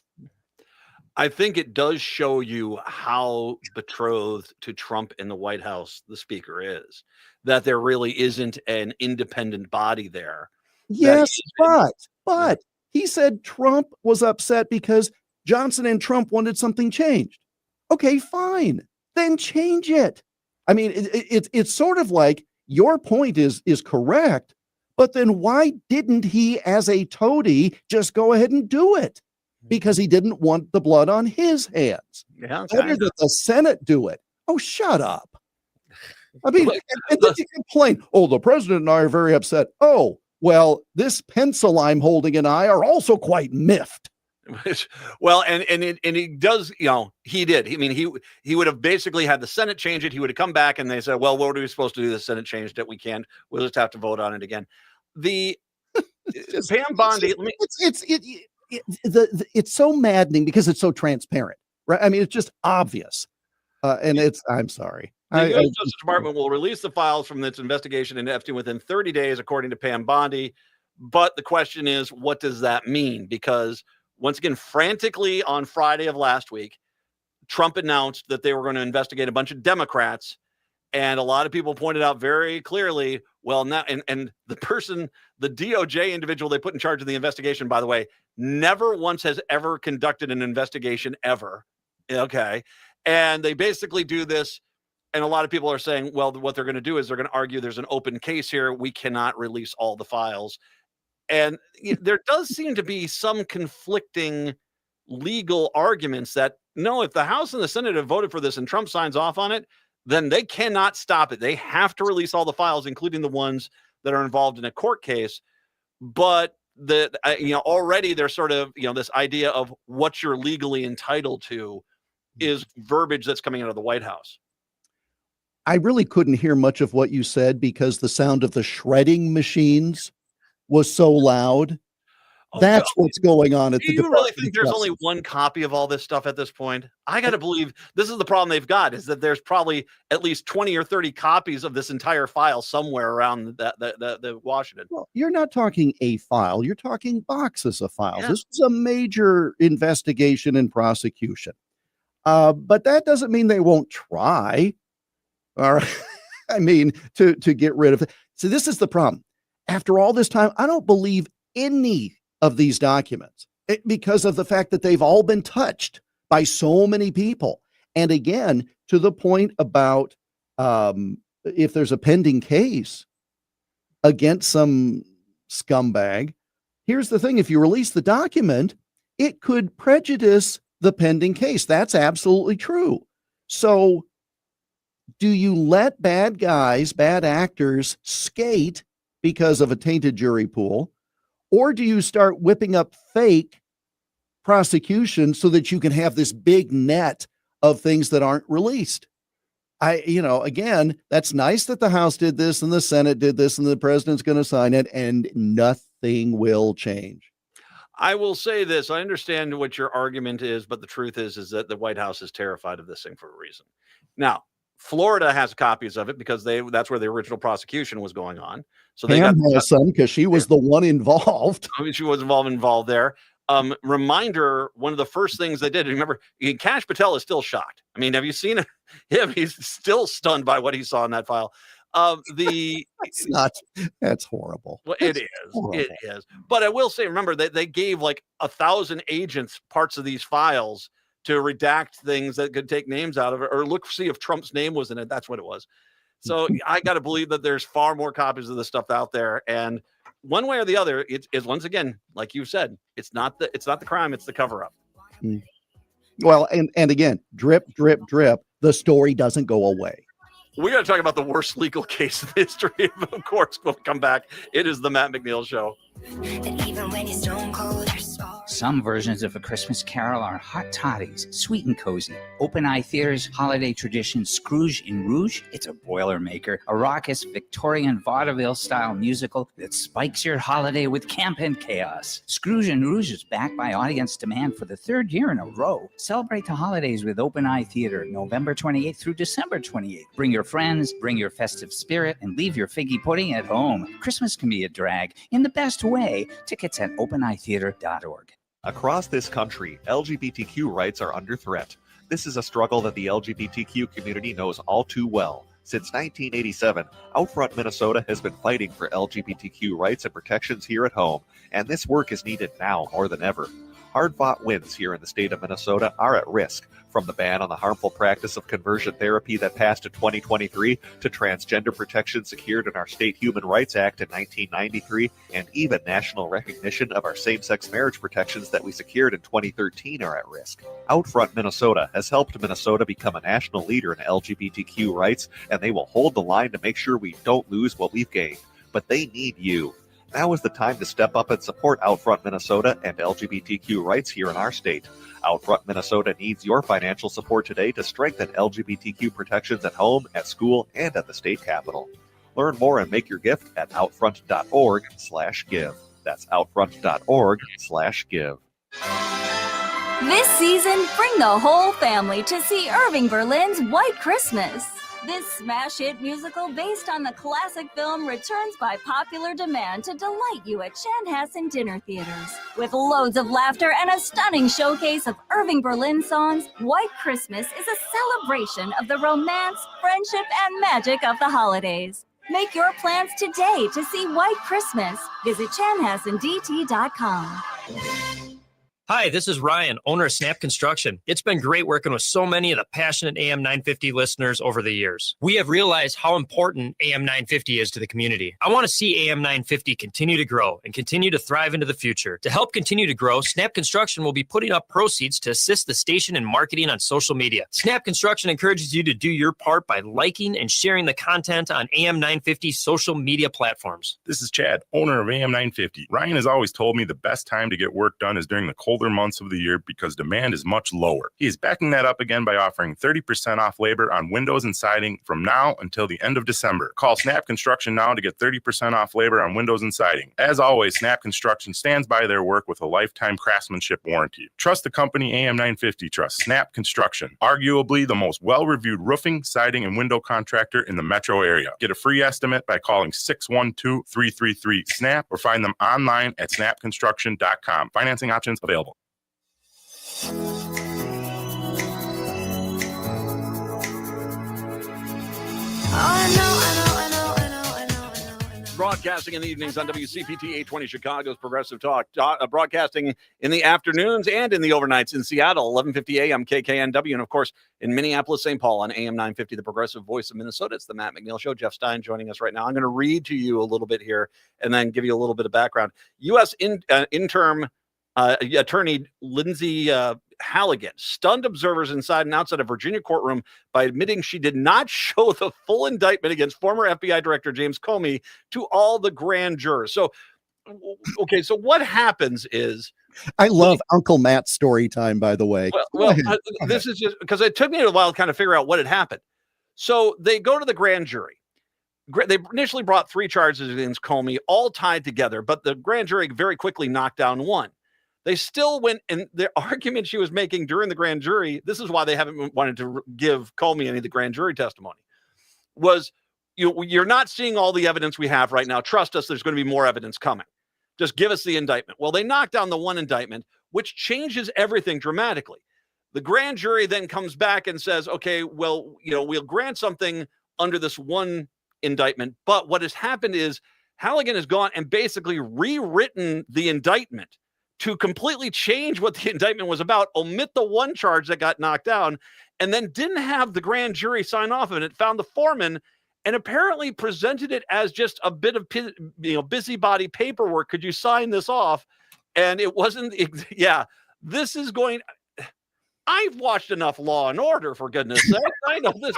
I think it does show you how betrothed to Trump in the White House the Speaker is, that there really isn't an independent body there. Yes, but he said Trump was upset because Johnson and Trump wanted something changed. Okay, fine. Then change it. I mean, it's sort of like your point is correct, but then why didn't he, as a toady, just go ahead and do it? Because he didn't want the blood on his hands. Yeah, better that the Senate do it. Oh, shut up. I mean, and then you complain, oh, the president and I are very upset. Oh, well, this pencil I'm holding and I are also quite miffed. Well, and he does, he did. I mean, he would have basically had the Senate change it. He would have come back and they said, well, what are we supposed to do? The Senate changed it. We can't. We'll just have to vote on it again. The Pam Bondi. It's so maddening because it's so transparent, right? I mean, it's just obvious, and I'm sorry. The U.S. Justice Department will release the files from its investigation into Epstein within 30 days, according to Pam Bondi. But the question is, what does that mean? Because once again, frantically on Friday of last week, Trump announced that they were going to investigate a bunch of Democrats. And a lot of people pointed out very clearly, well, now, and the DOJ individual they put in charge of the investigation, by the way, never once has ever conducted an investigation ever. Okay. And they basically do this. And a lot of people are saying, well, what they're going to do is they're going to argue there's an open case here. We cannot release all the files. And there does seem to be some conflicting legal arguments that, no, if the House and the Senate have voted for this and Trump signs off on it, then they cannot stop it. They have to release all the files, including the ones that are involved in a court case. But already there's sort of, this idea of what you're legally entitled to is verbiage that's coming out of the White House. I really couldn't hear much of what you said because the sound of the shredding machines was so loud. That's what's going on at the Department. Do you really think there's only one copy of all this stuff at this point? I got to believe this is the problem they've got, is that there's probably at least 20 or 30 copies of this entire file somewhere around the Washington. Well, you're not talking a file. You're talking boxes of files. Yeah. This is a major investigation and prosecution. But that doesn't mean they won't try. All right. I mean, to get rid of it. So this is the problem. After all this time, I don't believe any of these documents because of the fact that they've all been touched by so many people. And again, to the point about if there's a pending case against some scumbag, here's the thing. If you release the document, it could prejudice the pending case. That's absolutely true. So do you let bad guys, bad actors skate because of a tainted jury pool? Or do you start whipping up fake prosecution so that you can have this big net of things that aren't released? Again, that's nice that the House did this and the Senate did this and the president's going to sign it and nothing will change. I will say this. I understand what your argument is, but the truth is that the White House is terrified of this thing for a reason. Now, Florida has copies of it because that's where the original prosecution was going on. So they got some because she was the one involved. I mean, she was involved there. Reminder, one of the first things they did, remember, Kash Patel is still shocked. I mean, have you seen him? He's still stunned by what he saw in that file. That's horrible. Well, it is. Horrible. It is. But I will say, remember, they gave like 1,000 agents parts of these files to redact things that could take names out of it or see if Trump's name was in it. That's what it was. So I got to believe that there's far more copies of this stuff out there. And one way or the other, it is, once again, like you said, it's not the crime, it's the cover up. Well, and again, drip, drip, drip. The story doesn't go away. We got to talk about the worst legal case in history. Of course, we'll come back. It is the Matt McNeil Show. Some versions of A Christmas Carol are hot toddies, sweet and cozy. Open Eye Theater's holiday tradition, Scrooge in Rouge, it's a Boilermaker, a raucous Victorian vaudeville-style musical that spikes your holiday with camp and chaos. Scrooge in Rouge is backed by audience demand for the third year in a row. Celebrate the holidays with Open Eye Theater, November 28th through December 28th. Bring your friends, bring your festive spirit, and leave your figgy pudding at home. Christmas can be a drag in the best way. Tickets at openeyetheater.org. Across this country, LGBTQ rights are under threat. This is a struggle that the LGBTQ community knows all too well. Since 1987, Outfront Minnesota has been fighting for LGBTQ rights and protections here at home, and this work is needed now more than ever. Hard-fought wins here in the state of Minnesota are at risk, from the ban on the harmful practice of conversion therapy that passed in 2023 to transgender protection secured in our State Human Rights Act in 1993, and even national recognition of our same-sex marriage protections that we secured in 2013 are at risk. Outfront Minnesota has helped Minnesota become a national leader in LGBTQ rights, and they will hold the line to make sure we don't lose what we've gained. But they need you. Now is the time to step up and support Outfront Minnesota and LGBTQ rights here in our state. Outfront Minnesota needs your financial support today to strengthen LGBTQ protections at home, at school, and at the state capitol. Learn more and make your gift at outfront.org/give. That's outfront.org/give. This season, bring the whole family to see Irving Berlin's White Christmas. This smash hit musical based on the classic film returns by popular demand to delight you at Chanhassen dinner theaters. With loads of laughter and a stunning showcase of Irving Berlin songs, White Christmas is a celebration of the romance, friendship, and magic of the holidays. Make your plans today to see White Christmas. Visit chanhassendt.com. Hi, this is Ryan, owner of Snap Construction. It's been great working with so many of the passionate AM 950 listeners over the years. We have realized how important AM 950 is to the community. I want to see AM 950 continue to grow and continue to thrive into the future. To help continue to grow, Snap Construction will be putting up proceeds to assist the station in marketing on social media. Snap Construction encourages you to do your part by liking and sharing the content on AM 950 social media platforms. This is Chad, owner of AM 950. Ryan has always told me the best time to get work done is during the colder months of the year because demand is much lower. He is backing that up again by offering 30% off labor on windows and siding from now until the end of December. Call Snap Construction now to get 30% off labor on windows and siding. As always, Snap Construction stands by their work with a lifetime craftsmanship warranty. Trust the company AM 950. Trust Snap Construction, arguably the most well-reviewed roofing, siding, and window contractor in the metro area. Get a free estimate by calling 612-333-SNAP or find them online at snapconstruction.com. Financing options available. Broadcasting in the evenings on WCPT 820 Chicago's Progressive Talk. Broadcasting in the afternoons and in the overnights in Seattle, 1150 AM KKNW. And, of course, in Minneapolis, St. Paul on AM 950, the Progressive Voice of Minnesota. It's the Matt McNeil Show. Jeff Stein joining us right now. I'm going to read to you a little bit here and then give you a little bit of background. U.S. interim attorney Lindsay Halligan stunned observers inside and outside a Virginia courtroom by admitting she did not show the full indictment against former FBI Director James Comey to all the grand jurors. So, okay, so what happens is... I love Uncle Matt's story time, by the way. This is just because it took me a while to kind of figure out what had happened. So they go to the grand jury. They initially brought 3 charges against Comey, all tied together, but the grand jury very quickly knocked down one. They still went, and the argument she was making during the grand jury, this is why they haven't wanted to give Comey any of the grand jury testimony, was you're not seeing all the evidence we have right now. Trust us, there's going to be more evidence coming. Just give us the indictment. Well, they knocked down the one indictment, which changes everything dramatically. The grand jury then comes back and says, okay, well, we'll grant something under this one indictment. But what has happened is Halligan has gone and basically rewritten the indictment to completely change what the indictment was about, omit the one charge that got knocked down, and then didn't have the grand jury sign off on it, found the foreman, and apparently presented it as just a bit of busybody paperwork. Could you sign this off? And it wasn't. This is going. I've watched enough Law and Order, for goodness sake. I know this.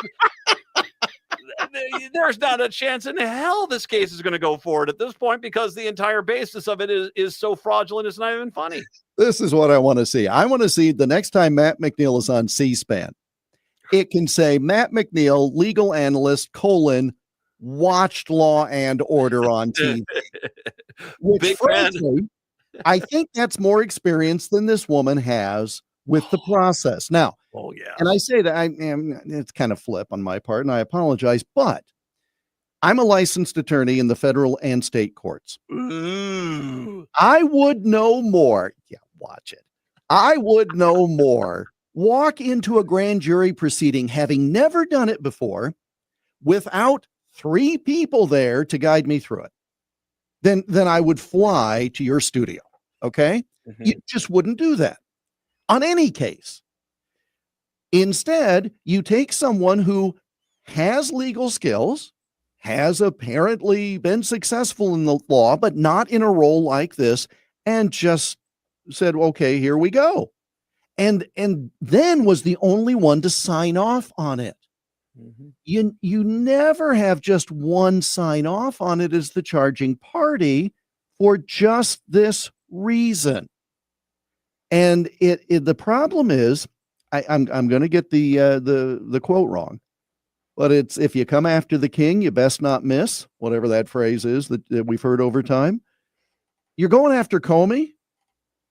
There's not a chance in hell this case is going to go forward at this point because the entire basis of it is so fraudulent. It's not even funny. This is what I want to see. I want to see the next time Matt McNeil is on C-SPAN, it can say Matt McNeil, legal analyst, watched Law and Order on TV. Which, frankly, I think that's more experience than this woman has with the process. Now, and I say that it's kind of flip on my part, and I apologize, but I'm a licensed attorney in the federal and state courts. Ooh. I would know more. Yeah, watch it. I would know more. Walk into a grand jury proceeding, having never done it before, without 3 people there to guide me through it. Then I would fly to your studio. Okay? Mm-hmm. You just wouldn't do that on any case. Instead, you take someone who has legal skills, has apparently been successful in the law, but not in a role like this, and just said, okay, here we go. And then was the only one to sign off on it. Mm-hmm. You never have just one sign off on it as the charging party. for just this reason. And the problem is, I'm going to get the quote wrong, but it's, if you come after the king, you best not miss, whatever that phrase is that we've heard over time. You're going after Comey,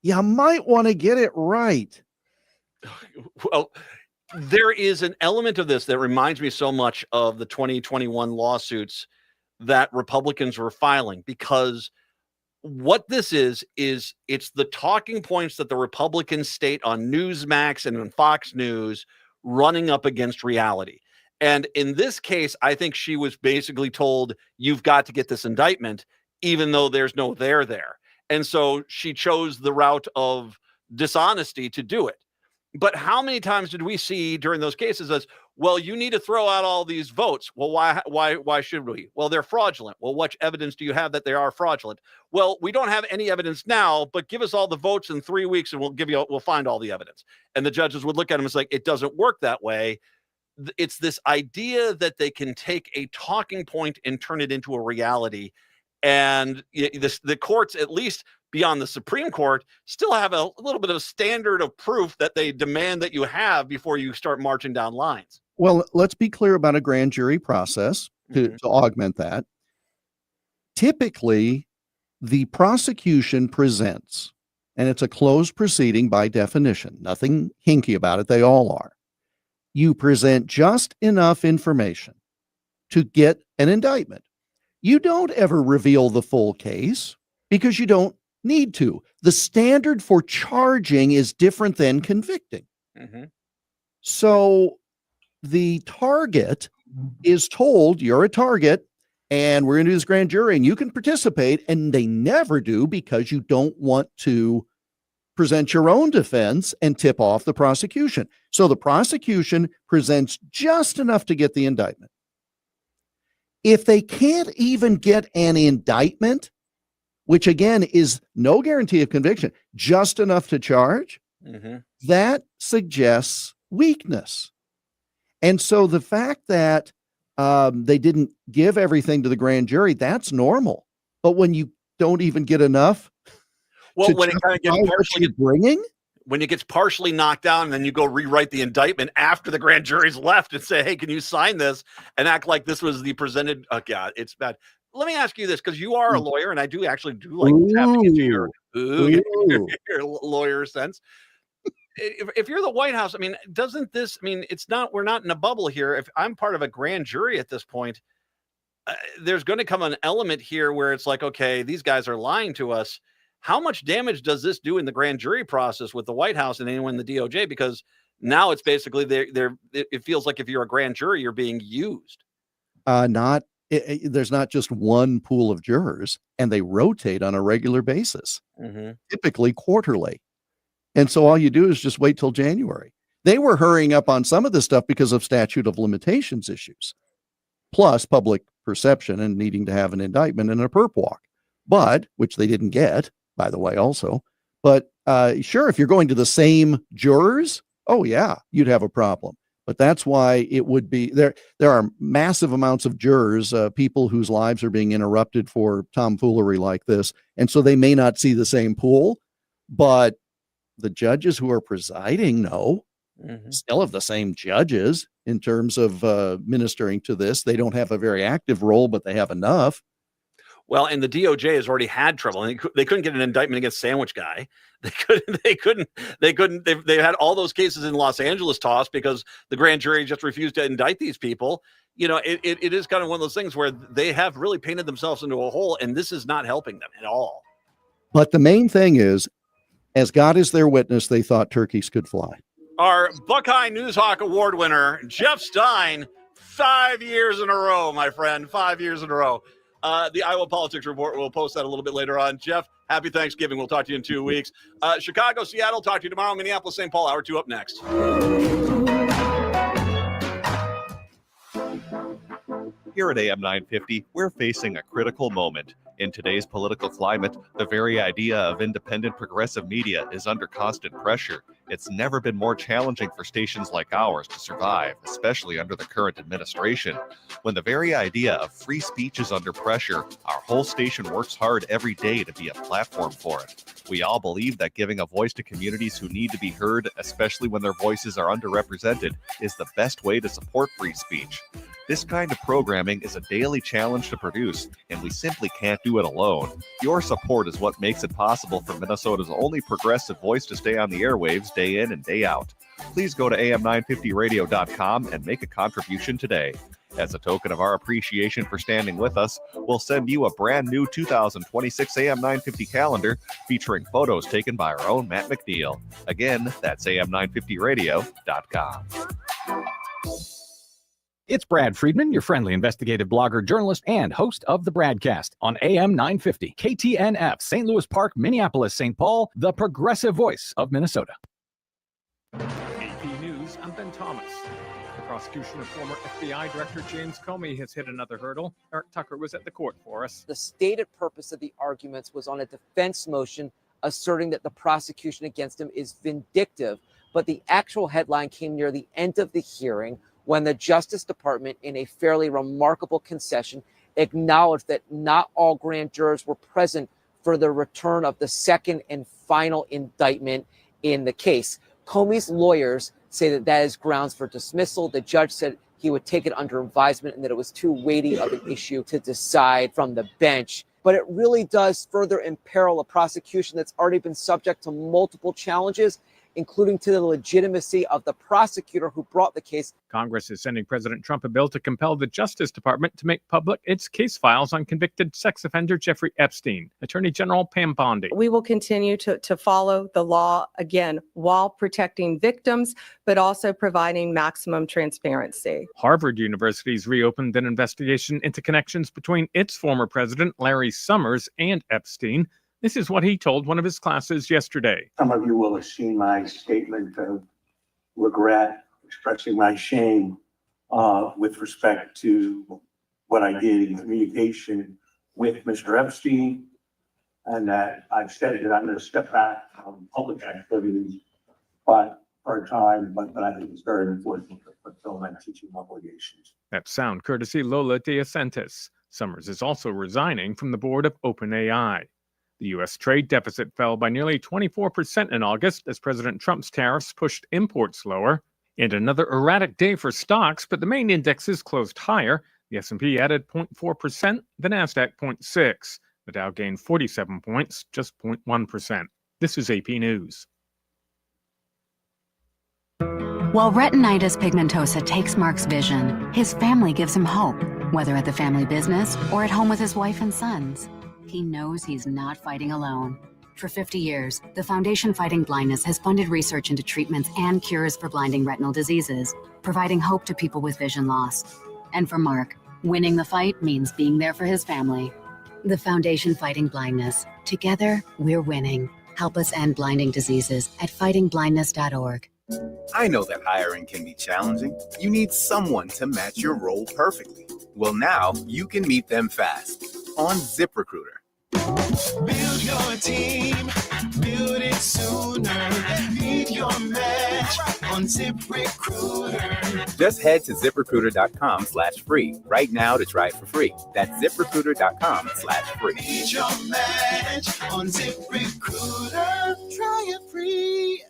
you might want to get it right. Well, there is an element of this that reminds me so much of the 2021 lawsuits that Republicans were filing, because what this is it's the talking points that the Republicans state on Newsmax and on Fox News running up against reality. And in this case, I think she was basically told, you've got to get this indictment, even though there's no there. And so she chose the route of dishonesty to do it. But how many times did we see during those cases as, well, you need to throw out all these votes? Well, why should we? Well, they're fraudulent. Well, what evidence do you have that they are fraudulent? Well, we don't have any evidence now, but give us all the votes in 3 weeks and we'll find all the evidence. And the judges would look at them and say, it doesn't work that way. It's this idea that they can take a talking point and turn it into a reality. And the courts, at least beyond the Supreme Court, still have a little bit of a standard of proof that they demand that you have before you start marching down lines. Well, let's be clear about a grand jury process to augment that. Typically, the prosecution presents, and it's a closed proceeding by definition, nothing hinky about it, they all are. You present just enough information to get an indictment. You don't ever reveal the full case because you don't need to. The standard for charging is different than convicting. So the target is told, you're a target and we're going to do this grand jury and you can participate, and they never do because you don't want to present your own defense and tip off the prosecution. So the prosecution presents just enough to get the indictment. If they can't even get an indictment, which again is no guarantee of conviction, just enough to charge, that suggests weakness. And so the fact that they didn't give everything to the grand jury, that's normal. But when you don't even get enough, well, when it kind of gets when it gets partially knocked down, and then you go rewrite the indictment after the grand jury's left and say, hey, can you sign this, and act like this was the presented, God, it's bad. Let me ask you this, because you are a lawyer, and I do like tapping into your lawyer sense. If you're the White House, I mean, we're not in a bubble here. If I'm part of a grand jury at this point, there's going to come an element here where it's like, okay, these guys are lying to us. How much damage does this do in the grand jury process with the White House and anyone in the DOJ? Because now it's basically it feels like if you're a grand jury, you're being used. There's not just one pool of jurors, and they rotate on a regular basis, typically quarterly. And so all you do is just wait till January. They were hurrying up on some of this stuff because of statute of limitations issues, plus public perception and needing to have an indictment and a perp walk, which they didn't get, by the way, also. But sure, if you're going to the same jurors, oh yeah, you'd have a problem. But that's why it would be there. There are massive amounts of jurors, people whose lives are being interrupted for tomfoolery like this. And so they may not see the same pool, but the judges who are presiding still have the same judges in terms of ministering to this. They don't have a very active role, but they have enough. Well, and the DOJ has already had trouble. And they couldn't get an indictment against Sandwich Guy. They couldn't. They had all those cases in Los Angeles tossed because the grand jury just refused to indict these people. You know, it is kind of one of those things where they have really painted themselves into a hole, and this is not helping them at all. But the main thing is, as God is their witness, they thought turkeys could fly. Our Buckeye Newshawk Award winner, Jeff Stein, 5 years in a row, my friend, 5 years in a row. The Iowa Politics Report, we'll post that a little bit later on. Jeff, happy Thanksgiving. We'll talk to you in 2 weeks. Chicago, Seattle, talk to you tomorrow. Minneapolis, St. Paul, hour 2 up next. Here at AM 950, we're facing a critical moment. In today's political climate, the very idea of independent progressive media is under constant pressure. It's never been more challenging for stations like ours to survive, especially under the current administration. When the very idea of free speech is under pressure, our whole station works hard every day to be a platform for it. We all believe that giving a voice to communities who need to be heard, especially when their voices are underrepresented, is the best way to support free speech. This kind of programming is a daily challenge to produce, and we simply can't do it alone. Your support is what makes it possible for Minnesota's only progressive voice to stay on the airwaves day in and day out. Please go to am950radio.com and make a contribution today. As a token of our appreciation for standing with us, we'll send you a brand new 2026 AM 950 calendar featuring photos taken by our own Matt McNeil. Again, that's am950radio.com. It's Brad Friedman, your friendly investigative blogger, journalist, and host of the Bradcast on AM 950, KTNF, St. Louis Park, Minneapolis, St. Paul, the progressive voice of Minnesota. AP News, I'm Ben Thomas. The prosecution of former FBI Director James Comey has hit another hurdle. Eric Tucker was at the court for us. The stated purpose of the arguments was on a defense motion asserting that the prosecution against him is vindictive, but the actual headline came near the end of the hearing when the Justice Department, in a fairly remarkable concession, acknowledged that not all grand jurors were present for the return of the second and final indictment in the case. Comey's lawyers say that that is grounds for dismissal. The judge said he would take it under advisement and that it was too weighty of an issue to decide from the bench. But it really does further imperil a prosecution that's already been subject to multiple challenges, including to the legitimacy of the prosecutor who brought the case. Congress is sending President Trump a bill to compel the Justice Department to make public its case files on convicted sex offender Jeffrey Epstein. Attorney General Pam Bondi. We will continue to follow the law, again, while protecting victims, but also providing maximum transparency. Harvard University's reopened an investigation into connections between its former president, Larry Summers, and Epstein. This is what he told one of his classes yesterday. Some of you will have seen my statement of regret, expressing my shame with respect to what I did in communication with Mr. Epstein, and that I've said that I'm going to step back from public activities but for a time, but I think it's very important to fulfill my teaching obligations. That sound courtesy Lola DeSantis. Summers is also resigning from the board of OpenAI. The U.S. trade deficit fell by nearly 24% in August as President Trump's tariffs pushed imports lower. And another erratic day for stocks, but the main indexes closed higher. The S&P added 0.4%, the Nasdaq 0.6%. The Dow gained 47 points, just 0.1%. This is AP News. While retinitis pigmentosa takes Mark's vision, his family gives him hope, whether at the family business or at home with his wife and sons. He knows he's not fighting alone. For 50 years, the Foundation Fighting Blindness has funded research into treatments and cures for blinding retinal diseases, providing hope to people with vision loss. And for Mark, winning the fight means being there for his family. The Foundation Fighting Blindness. Together, we're winning. Help us end blinding diseases at fightingblindness.org. I know that hiring can be challenging. You need someone to match your role perfectly. Well, now you can meet them fast on ZipRecruiter. Build your team, build it sooner. Meet your match on ZipRecruiter. Just head to ZipRecruiter.com/free right now to try it for free. That's ZipRecruiter.com/free. Meet your match on ZipRecruiter. Try it free.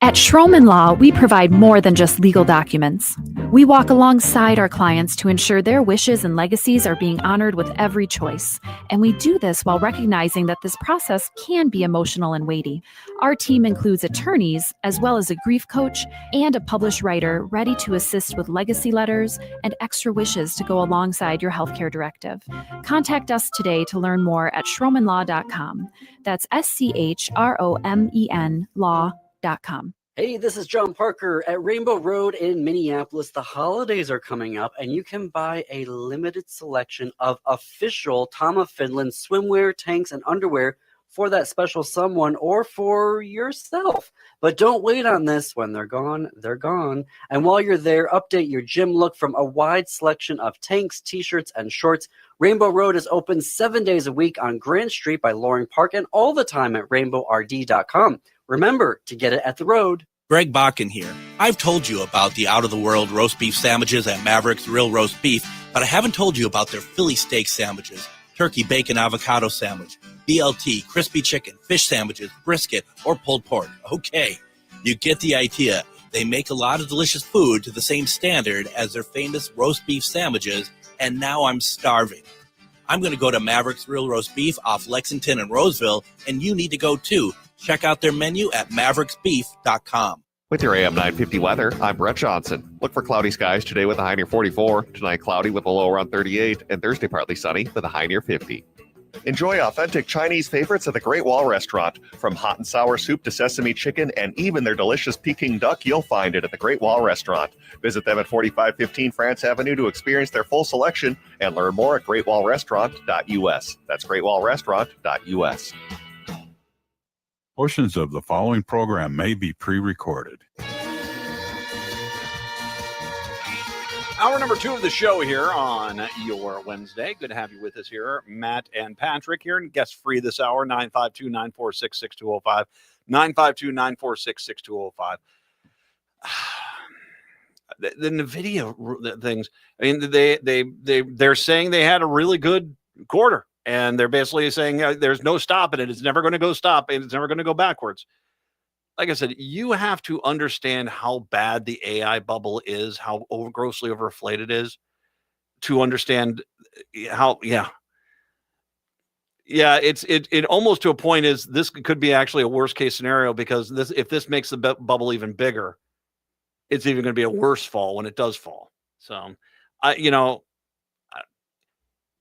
At Schroman Law, we provide more than just legal documents. We walk alongside our clients to ensure their wishes and legacies are being honored with every choice. And we do this while recognizing that this process can be emotional and weighty. Our team includes attorneys, as well as a grief coach and a published writer ready to assist with legacy letters and extra wishes to go alongside your healthcare directive. Contact us today to learn more at schromanlaw.com. That's SCHROMEN law.com. Hey, this is John Parker at Rainbow Road in Minneapolis. The holidays are coming up, and you can buy a limited selection of official Tom of Finland swimwear, tanks, and underwear for that special someone or for yourself. But don't wait on this. When they're gone, they're gone. And while you're there, update your gym look from a wide selection of tanks, t-shirts, and shorts. Rainbow Road is open 7 days a week on Grand Street by Loring Park and all the time at rainbowrd.com. Remember to get it at the road. Greg Bakken here. I've told you about the out-of-the-world roast beef sandwiches at Maverick's Real Roast Beef, but I haven't told you about their Philly steak sandwiches, turkey bacon avocado sandwich, BLT, crispy chicken, fish sandwiches, brisket, or pulled pork. Okay, you get the idea. They make a lot of delicious food to the same standard as their famous roast beef sandwiches, and now I'm starving. I'm going to go to Maverick's Real Roast Beef off Lexington and Roseville, and you need to go too. Check out their menu at mavericksbeef.com. With your AM 950 weather, I'm Brett Johnson. Look for cloudy skies today with a high near 44. Tonight, cloudy with a low around 38. And Thursday, partly sunny with a high near 50. Enjoy authentic Chinese favorites at the Great Wall Restaurant. From hot and sour soup to sesame chicken and even their delicious Peking duck, you'll find it at the Great Wall Restaurant. Visit them at 4515 France Avenue to experience their full selection and learn more at greatwallrestaurant.us. That's greatwallrestaurant.us. Portions of the following program may be pre-recorded. Hour number 2 of the show here on your Wednesday. Good to have you with us here. Matt and Patrick here, and guest free this hour, 952-946-6205. 952-946-6205. The NVIDIA things, I mean, they're saying they had a really good quarter. And they're basically saying there's no stopping it. It's never going to go stop. It's never going to go backwards. Like I said, you have to understand how bad the AI bubble is, how grossly overinflated it is, to understand how, it almost to a point is this could be actually a worst case scenario, because if this makes the bubble even bigger, it's even going to be a worse fall when it does fall. So,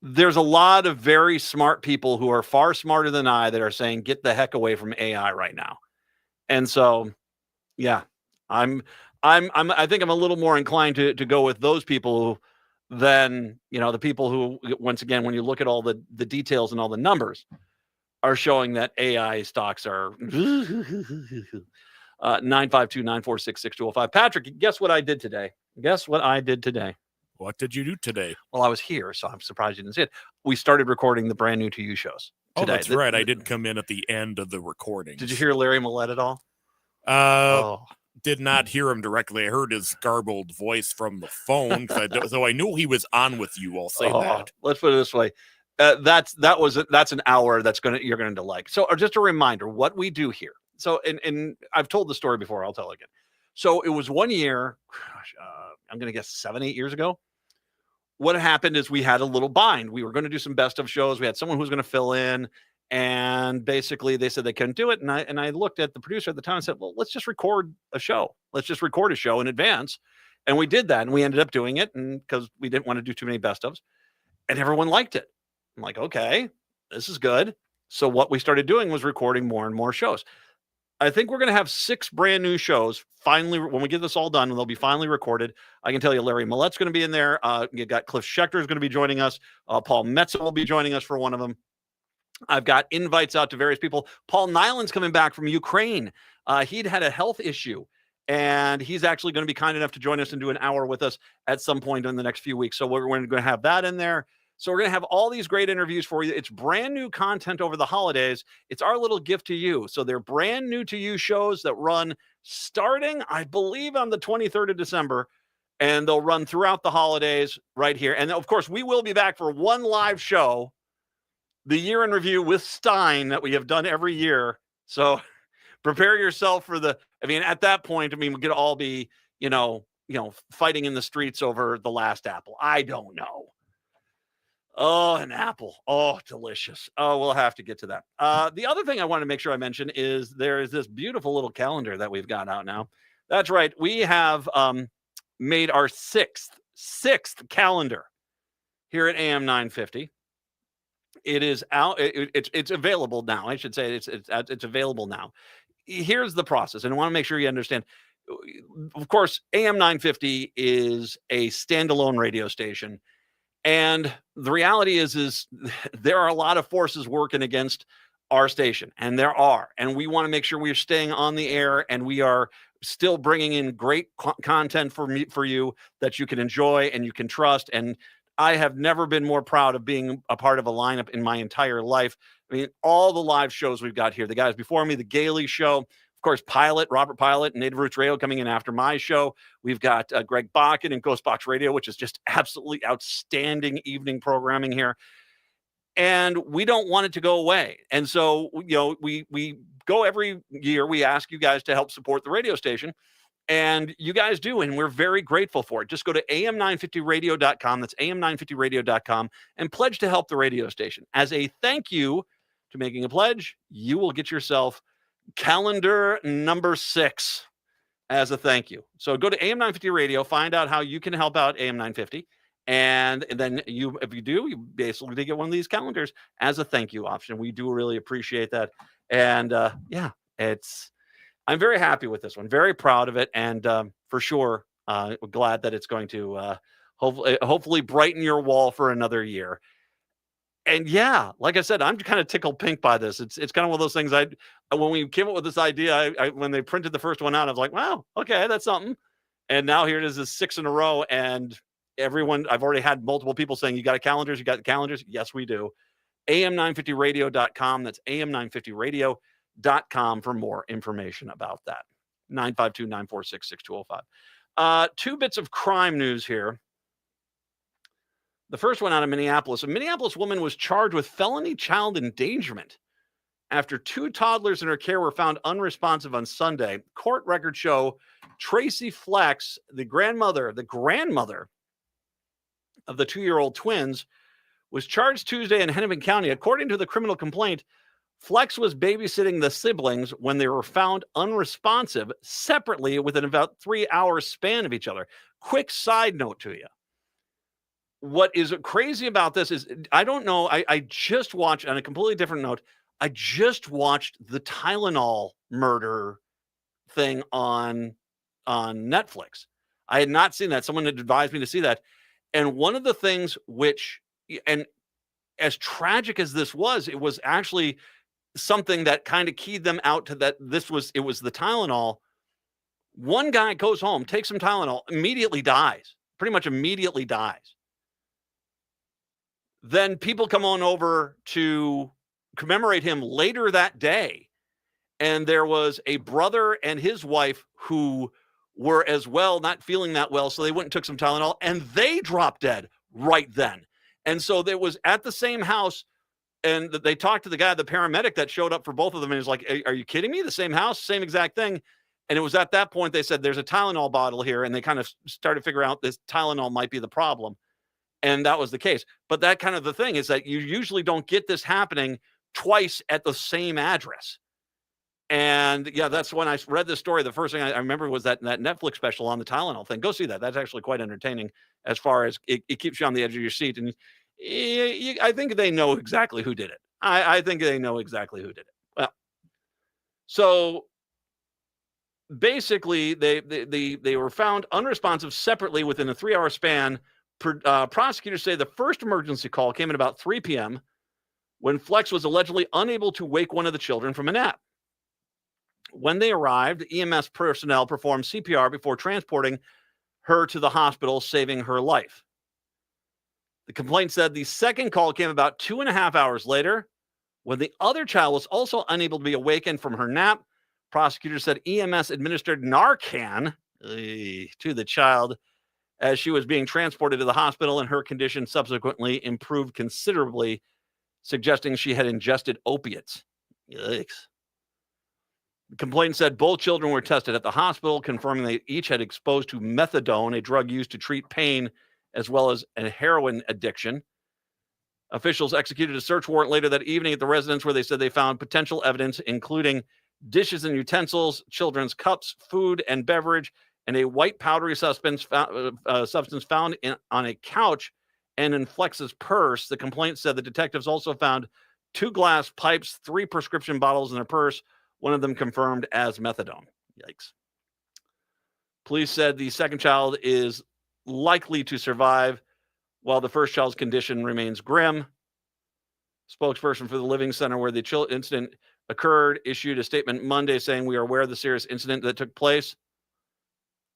there's a lot of very smart people who are far smarter than I that are saying, get the heck away from AI right now. And so, I think I'm a little more inclined to go with those people than, the people who, once again, when you look at all the details and all the numbers, are showing that AI stocks are 952-946-6205. Patrick, guess what I did today? What did you do today? Well, I was here, so I'm surprised you didn't see it. We started recording the brand new to you shows today. Oh, that's right. I did come in at the end of the recording. Did you hear Larry Millette at all? Did not hear him directly. I heard his garbled voice from the phone, so I knew he was on with you. I'll say that. Let's put it this way. That's an hour you're going to like. So just a reminder, what we do here. So, and I've told the story before. I'll tell it again. So it was 1 year. I'm going to guess 7-8 years ago. What happened is we had a little bind. We were going to do some best of shows. We had someone who was going to fill in, and basically they said they couldn't do it. And I looked at the producer at the time and said, well, let's just record a show. Let's just record a show in advance. And we did that, and we ended up doing it, and because we didn't want to do too many best ofs, and everyone liked it. I'm like, okay, this is good. So what we started doing was recording more and more shows. I think we're going to have 6 brand new shows finally when we get this all done, and they'll be finally recorded. I can tell you Larry Millette's going to be in there. You got Cliff Schechter is going to be joining us. Paul Metzen will be joining us for one of them. I've got invites out to various people. Paul Nyland's coming back from Ukraine. He'd had a health issue, and he's actually going to be kind enough to join us and do an hour with us at some point in the next few weeks. So we're going to have that in there. So we're going to have all these great interviews for you. It's brand new content over the holidays. It's our little gift to you. So they're brand new to you shows that run starting, I believe, on the 23rd of December, and they'll run throughout the holidays right here. And of course, we will be back for one live show, the year in review with Stein that we have done every year. So prepare yourself for at that point, we could all be, fighting in the streets over the last apple. I don't know. Oh, an apple. Oh, delicious. Oh, we'll have to get to that. The other thing I want to make sure I mention is there is this beautiful little calendar that we've got out now. That's right. We have made our sixth calendar here at AM 950. It is out. It's available now. I should say it's available now. Here's the process, and I want to make sure you understand. Of course, AM 950 is a standalone radio station. And the reality is there are a lot of forces working against our station, and there are. And we want to make sure we're staying on the air, and we are still bringing in great content for you that you can enjoy and you can trust. And I have never been more proud of being a part of a lineup in my entire life. All the live shows we've got here, the guys before me, the Gailey Show. Of course, Robert Pilot, Native Roots Radio coming in after my show. We've got Greg Bakken and Ghost Box Radio, which is just absolutely outstanding evening programming here. And we don't want it to go away. And so, we go every year. We ask you guys to help support the radio station. And you guys do, and we're very grateful for it. Just go to am950radio.com. That's am950radio.com and pledge to help the radio station. As a thank you to making a pledge, you will get yourself calendar number 6 as a thank you. So go to AM950 Radio, find out how you can help out AM950. And then if you do, you basically get one of these calendars as a thank you option. We do really appreciate that. And I'm very happy with this one, very proud of it. And for sure, glad that it's going to hopefully brighten your wall for another year. And yeah, like I said, I'm kind of tickled pink by this. It's kind of one of those things. When we came up with this idea, when they printed the first one out, I was like, wow, okay, that's something. And now here it is 6 in a row. And I've already had multiple people saying, you got calendars? You got the calendars? Yes, we do. am950radio.com. That's am950radio.com for more information about that. 952-946-6205. 2 bits of crime news here. The first one out of Minneapolis. A Minneapolis woman was charged with felony child endangerment after 2 toddlers in her care were found unresponsive on Sunday. Court records show Tracy Flex, the grandmother of the 2-year-old twins, was charged Tuesday in Hennepin County. According to the criminal complaint, Flex was babysitting the siblings when they were found unresponsive separately within about 3-hour span of each other. Quick side note to you. What is crazy about this is, I don't know, I just watched, on a completely different note, I just watched the Tylenol murder thing on Netflix. I had not seen that. Someone had advised me to see that. And one of the things and as tragic as this was, it was actually something that kind of keyed them out to that it was the Tylenol. One guy goes home, takes some Tylenol, immediately dies, pretty much immediately dies. Then people come on over to commemorate him later that day. And there was a brother and his wife who were as well not feeling that well. So they went and took some Tylenol and they dropped dead right then. And so there was at the same house, and they talked to the paramedic that showed up for both of them. And he's like, are you kidding me? The same house, same exact thing. And it was at that point they said, there's a Tylenol bottle here. And they kind of started figuring out this Tylenol might be the problem. And that was the case. But that kind of the thing is that you usually don't get this happening twice at the same address. And yeah, that's when I read this story. The first thing I remember was that Netflix special on the Tylenol thing. Go see that. That's actually quite entertaining as far as it keeps you on the edge of your seat. And I think they know exactly who did it. I think they know exactly who did it. Well, so basically they were found unresponsive separately within a 3-hour span. Prosecutors say the first emergency call came at about 3 p.m. when Flex was allegedly unable to wake one of the children from a nap. When they arrived, EMS personnel performed CPR before transporting her to the hospital, saving her life. The complaint said the second call came about 2.5 hours later when the other child was also unable to be awakened from her nap. Prosecutors said EMS administered Narcan to the child as she was being transported to the hospital, and her condition subsequently improved considerably, suggesting she had ingested opiates. Yikes. The complaint said both children were tested at the hospital, confirming they each had exposed to methadone, a drug used to treat pain, as well as a heroin addiction. Officials executed a search warrant later that evening at the residence where they said they found potential evidence, including dishes and utensils, children's cups, food and beverage, and a white powdery substance found on a couch and in Flex's purse. The complaint said the detectives also found 2 glass pipes, 3 prescription bottles in their purse, one of them confirmed as methadone. Yikes. Police said the second child is likely to survive, while the first child's condition remains grim. Spokesperson for the Living Center where the incident occurred issued a statement Monday saying, we are aware of the serious incident that took place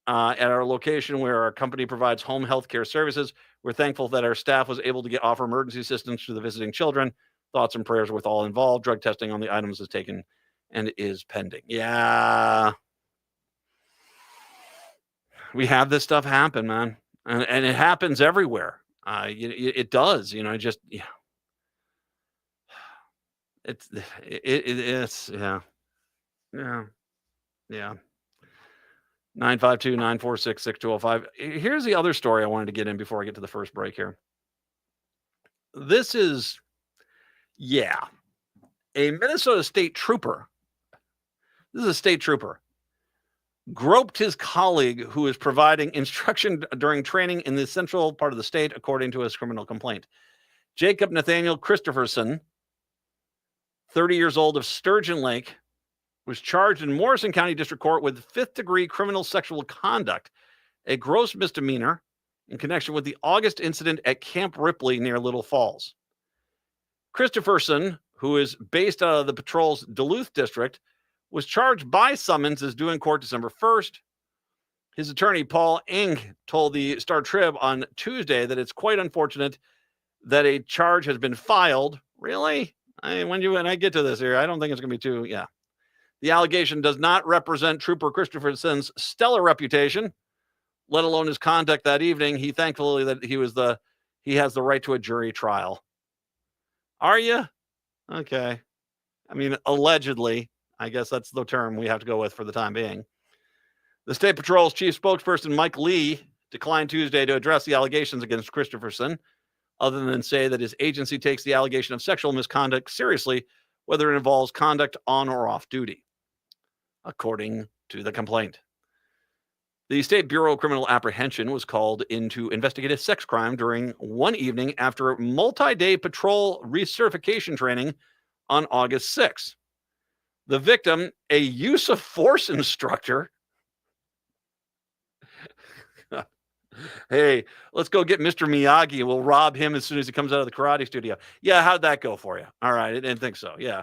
at our location where our company provides home health care services. We're thankful that our staff was able to offer emergency assistance to the visiting children. Thoughts and prayers with all involved. Drug testing on the items is taken and is pending. Yeah. We have this stuff happen, man. And it happens everywhere. It does, just, yeah. It's yeah. Yeah. Yeah. 952-946-6205. Here's the other story I wanted to get in before I get to the first break here. This is, a Minnesota state trooper. This is a state trooper. Groped his colleague who is providing instruction during training in the central part of the state, according to his criminal complaint. Jacob Nathaniel Christopherson, 30 years old, of Sturgeon Lake, was charged in Morrison County District Court with fifth-degree criminal sexual conduct, a gross misdemeanor, in connection with the August incident at Camp Ripley near Little Falls. Christopherson, who is based out of the patrol's Duluth district, was charged by summons as due in court December 1st. His attorney, Paul Ing, told the Star Trib on Tuesday that it's quite unfortunate that a charge has been filed. Really? When I get to this here, I don't think it's going to be too, The allegation does not represent Trooper Christopherson's stellar reputation, let alone his conduct that evening. He thankfully that he has the right to a jury trial. Are you? Okay. I mean, allegedly, I guess that's the term we have to go with for the time being. The State Patrol's chief spokesperson, Mike Lee, declined Tuesday to address the allegations against Christopherson, other than say that his agency takes the allegation of sexual misconduct seriously, whether it involves conduct on or off duty, according to the complaint. The State Bureau of Criminal Apprehension was called in to investigate a sex crime during one evening after multi-day patrol recertification training on August 6th. The victim, a use of force instructor. Hey, let's go get Mr. Miyagi. We'll rob him as soon as he comes out of the karate studio. Yeah, how'd that go for you? All right, I didn't think so. Yeah.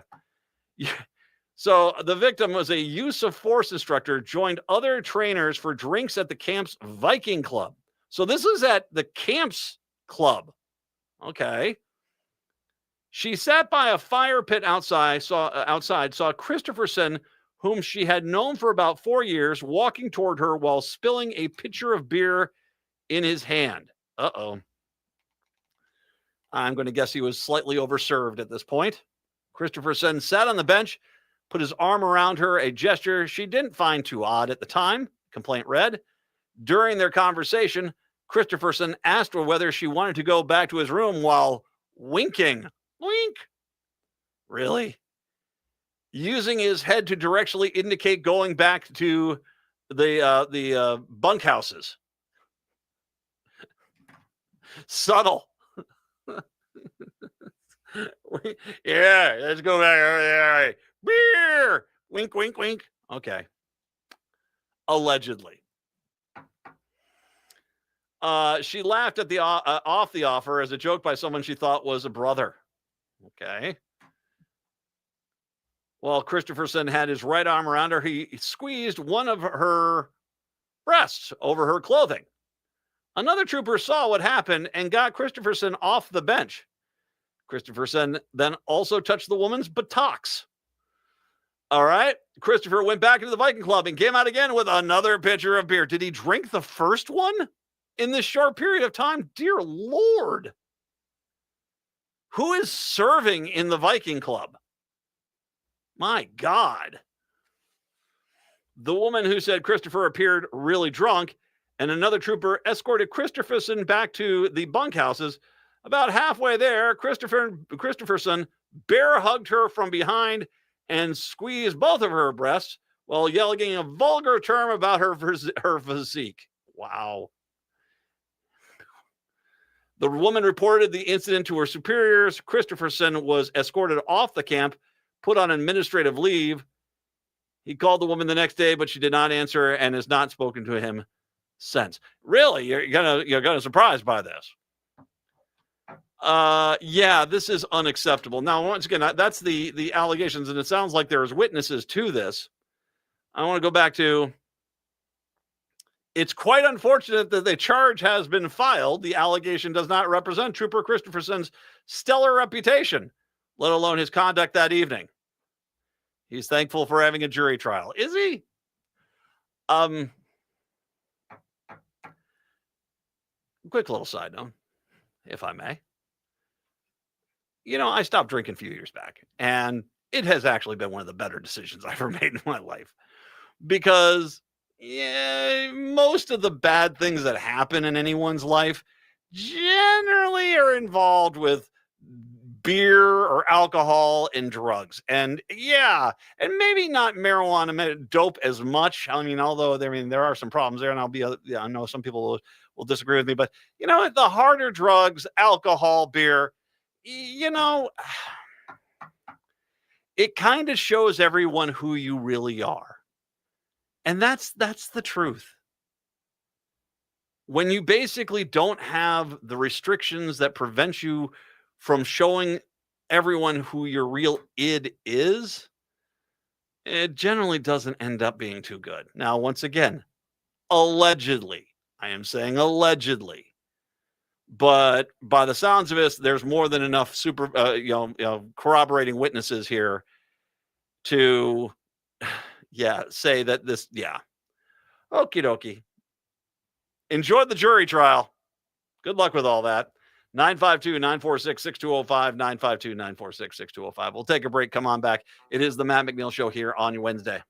So the victim was a use of force instructor, joined other trainers for drinks at the camp's Viking Club. So this is at the camp's club. Okay. She sat by a fire pit outside, saw Christopherson, whom she had known for about 4 years, walking toward her while spilling a pitcher of beer in his hand. Uh-oh. I'm going to guess he was slightly overserved at this point. Christopherson sat on the bench, put his arm around her, a gesture she didn't find too odd at the time, complaint read. During their conversation, Christopherson asked her whether she wanted to go back to his room while winking. Wink. Really? Using his head to directionally indicate going back to the bunkhouses. Subtle. Yeah, let's go back over there. Beer. Wink, wink, wink. Okay. Allegedly. She laughed at the off the offer as a joke by someone she thought was a brother. Okay. While Christopherson had his right arm around her, he squeezed one of her breasts over her clothing. Another trooper saw what happened and got Christopherson off the bench. Christopherson then also touched the woman's buttocks. All right. Christopher went back into the Viking Club and came out again with another pitcher of beer. Did he drink the first one in this short period of time? Dear Lord. Who is serving in the Viking Club? My God. The woman who said Christopher appeared really drunk and another trooper escorted Christopherson back to the bunkhouses. About halfway there, Christopherson bear hugged her from behind and squeezed both of her breasts while yelling a vulgar term about her physique. Wow. The woman reported the incident to her superiors. Christopherson was escorted off the camp, put on administrative leave. He called the woman the next day, but she did not answer and has not spoken to him since. Really? You're gonna surprised by this. Yeah, this is unacceptable. Now, once again, that's the allegations, and it sounds like there's witnesses to this. I want to go back to, it's quite unfortunate that the charge has been filed. The allegation does not represent Trooper Christopherson's stellar reputation, let alone his conduct that evening. He's thankful for having a jury trial. Is he? Quick little side note, if I may. I stopped drinking a few years back, and it has actually been one of the better decisions I've ever made in my life because most of the bad things that happen in anyone's life generally are involved with beer or alcohol and drugs. And and maybe not marijuana, dope as much. I mean, although there are some problems there, and I know some people will disagree with me, but the harder drugs, alcohol, beer, it kind of shows everyone who you really are. And that's the truth. When you basically don't have the restrictions that prevent you from showing everyone who your real id is, it generally doesn't end up being too good. Now, once again, allegedly, I am saying allegedly, but by the sounds of it, there's more than enough corroborating witnesses here to, say that this, okie dokie. Enjoy the jury trial. Good luck with all that. 952-946-6205, 952-946-6205. We'll take a break. Come on back. It is the Matt McNeil Show here on your Wednesday.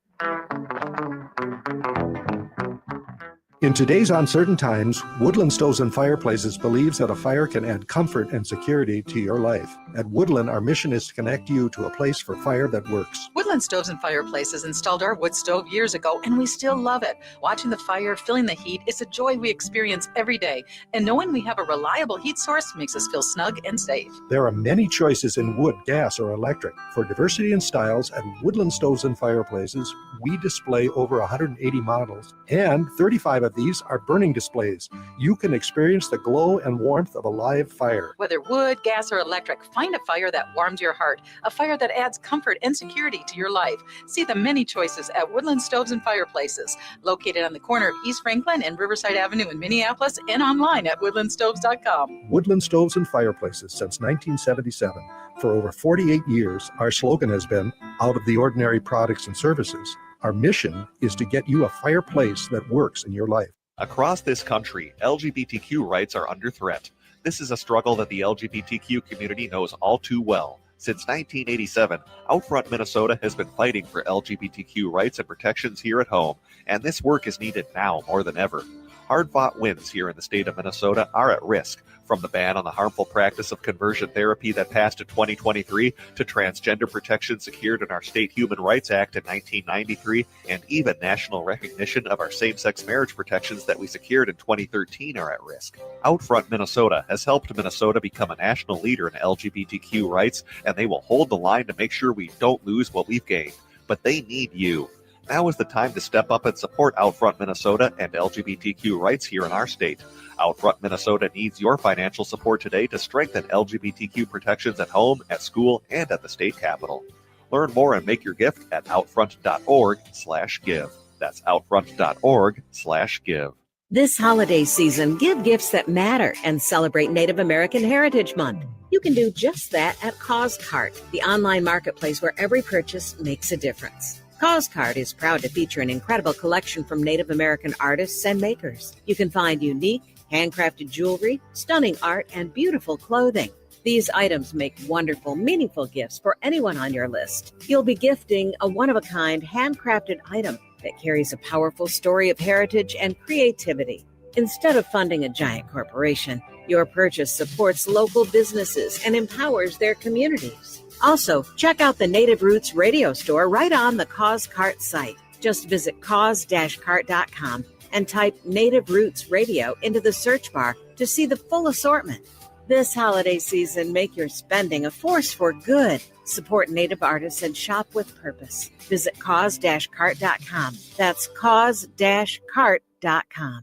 In today's uncertain times, Woodland Stoves and Fireplaces believes that a fire can add comfort and security to your life. At Woodland, our mission is to connect you to a place for fire that works. Woodland Stoves and Fireplaces installed our wood stove years ago, and we still love it. Watching the fire, feeling the heat is a joy we experience every day, and knowing we have a reliable heat source makes us feel snug and safe. There are many choices in wood, gas, or electric. For diversity and styles, at Woodland Stoves and Fireplaces, we display over 180 models, and 35 of these are burning displays. You can experience the glow and warmth of a live fire. Whether wood, gas, or electric, find a fire that warms your heart, a fire that adds comfort and security to your life. See the many choices at Woodland Stoves and Fireplaces, located on the corner of East Franklin and Riverside Avenue in Minneapolis, and online at woodlandstoves.com. Woodland Stoves and Fireplaces since 1977. For over 48 years, our slogan has been, out of the ordinary products and services. Our mission is to get you a fireplace that works in your life. Across this country, LGBTQ rights are under threat. This is a struggle that the LGBTQ community knows all too well. Since 1987, Outfront Minnesota has been fighting for LGBTQ rights and protections here at home, and this work is needed now more than ever. Hard-fought wins here in the state of Minnesota are at risk, from the ban on the harmful practice of conversion therapy that passed in 2023 to transgender protection secured in our State Human Rights Act in 1993, and even national recognition of our same-sex marriage protections that we secured in 2013 are at risk. Outfront Minnesota has helped Minnesota become a national leader in LGBTQ rights, and they will hold the line to make sure we don't lose what we've gained. But they need you. Now is the time to step up and support Outfront Minnesota and LGBTQ rights here in our state. Outfront Minnesota needs your financial support today to strengthen LGBTQ protections at home, at school, and at the state capitol. Learn more and make your gift at outfront.org/give. That's outfront.org/give. This holiday season, give gifts that matter and celebrate Native American Heritage Month. You can do just that at CauseCart, the online marketplace where every purchase makes a difference. CauseCart is proud to feature an incredible collection from Native American artists and makers. You can find unique, handcrafted jewelry, stunning art, and beautiful clothing. These items make wonderful, meaningful gifts for anyone on your list. You'll be gifting a one-of-a-kind, handcrafted item that carries a powerful story of heritage and creativity. Instead of funding a giant corporation, your purchase supports local businesses and empowers their communities. Also, check out the Native Roots radio store right on the CauseCart site. Just visit cause-cart.com and type Native Roots Radio into the search bar to see the full assortment. This holiday season, make your spending a force for good. Support Native artists and shop with purpose. Visit cause-cart.com. That's cause-cart.com.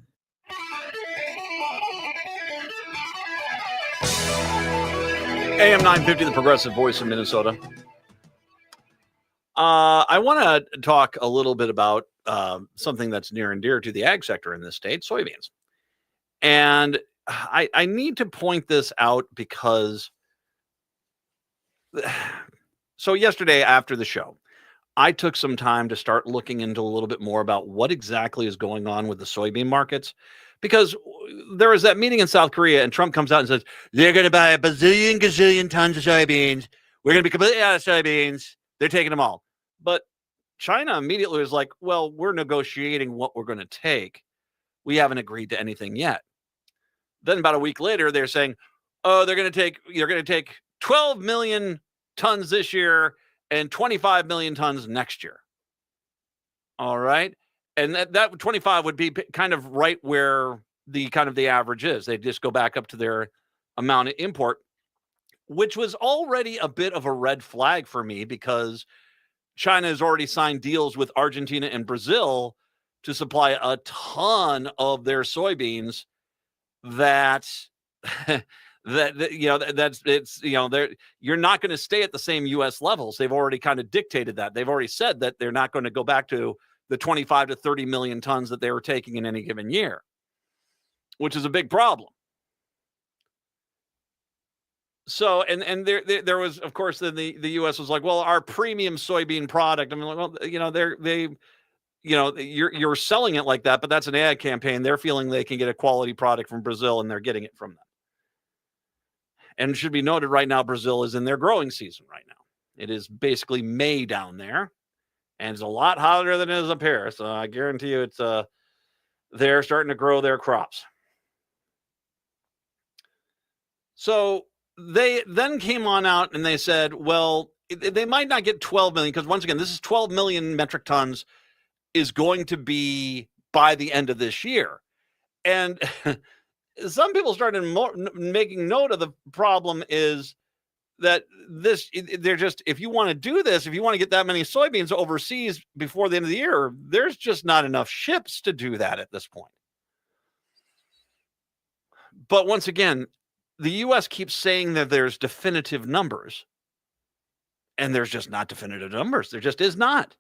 AM 950, the progressive voice of Minnesota. I want to talk a little bit about something that's near and dear to the ag sector in this state, soybeans. And I need to point this out because so yesterday after the show, I took some time to start looking into a little bit more about what exactly is going on with the soybean markets, because there was that meeting in South Korea and Trump comes out and says, they're going to buy a bazillion, gazillion tons of soybeans. We're going to be completely out of soybeans. They're taking them all. But China immediately was like, well, we're negotiating what we're going to take. We haven't agreed to anything yet. Then about a week later, they're saying, oh, you're going to take 12 million tons this year and 25 million tons next year. All right. And that 25 would be kind of right where the average is. They just go back up to their amount of import, which was already a bit of a red flag for me because China has already signed deals with Argentina and Brazil to supply a ton of their soybeans that you're not going to stay at the same U.S. levels. They've already kind of dictated that. They've already said that they're not going to go back to the 25 to 30 million tons that they were taking in any given year, which is a big problem. So, and there was, of course, then the U.S. was like, well, our premium soybean product. I mean, well, you're selling it like that, but that's an ad campaign. They're feeling they can get a quality product from Brazil, and they're getting it from them. And it should be noted right now, Brazil is in their growing season right now. It is basically May down there, and it's a lot hotter than it is up here. So I guarantee you it's they're starting to grow their crops. So they then came on out and they said, well, they might not get 12 million because once again, this is 12 million metric tons is going to be by the end of this year. And some people started making note of the problem is that if you want to do this, if you want to get that many soybeans overseas before the end of the year, there's just not enough ships to do that at this point. But once again, the U.S. keeps saying that there's definitive numbers, and there's just not definitive numbers. There just is not.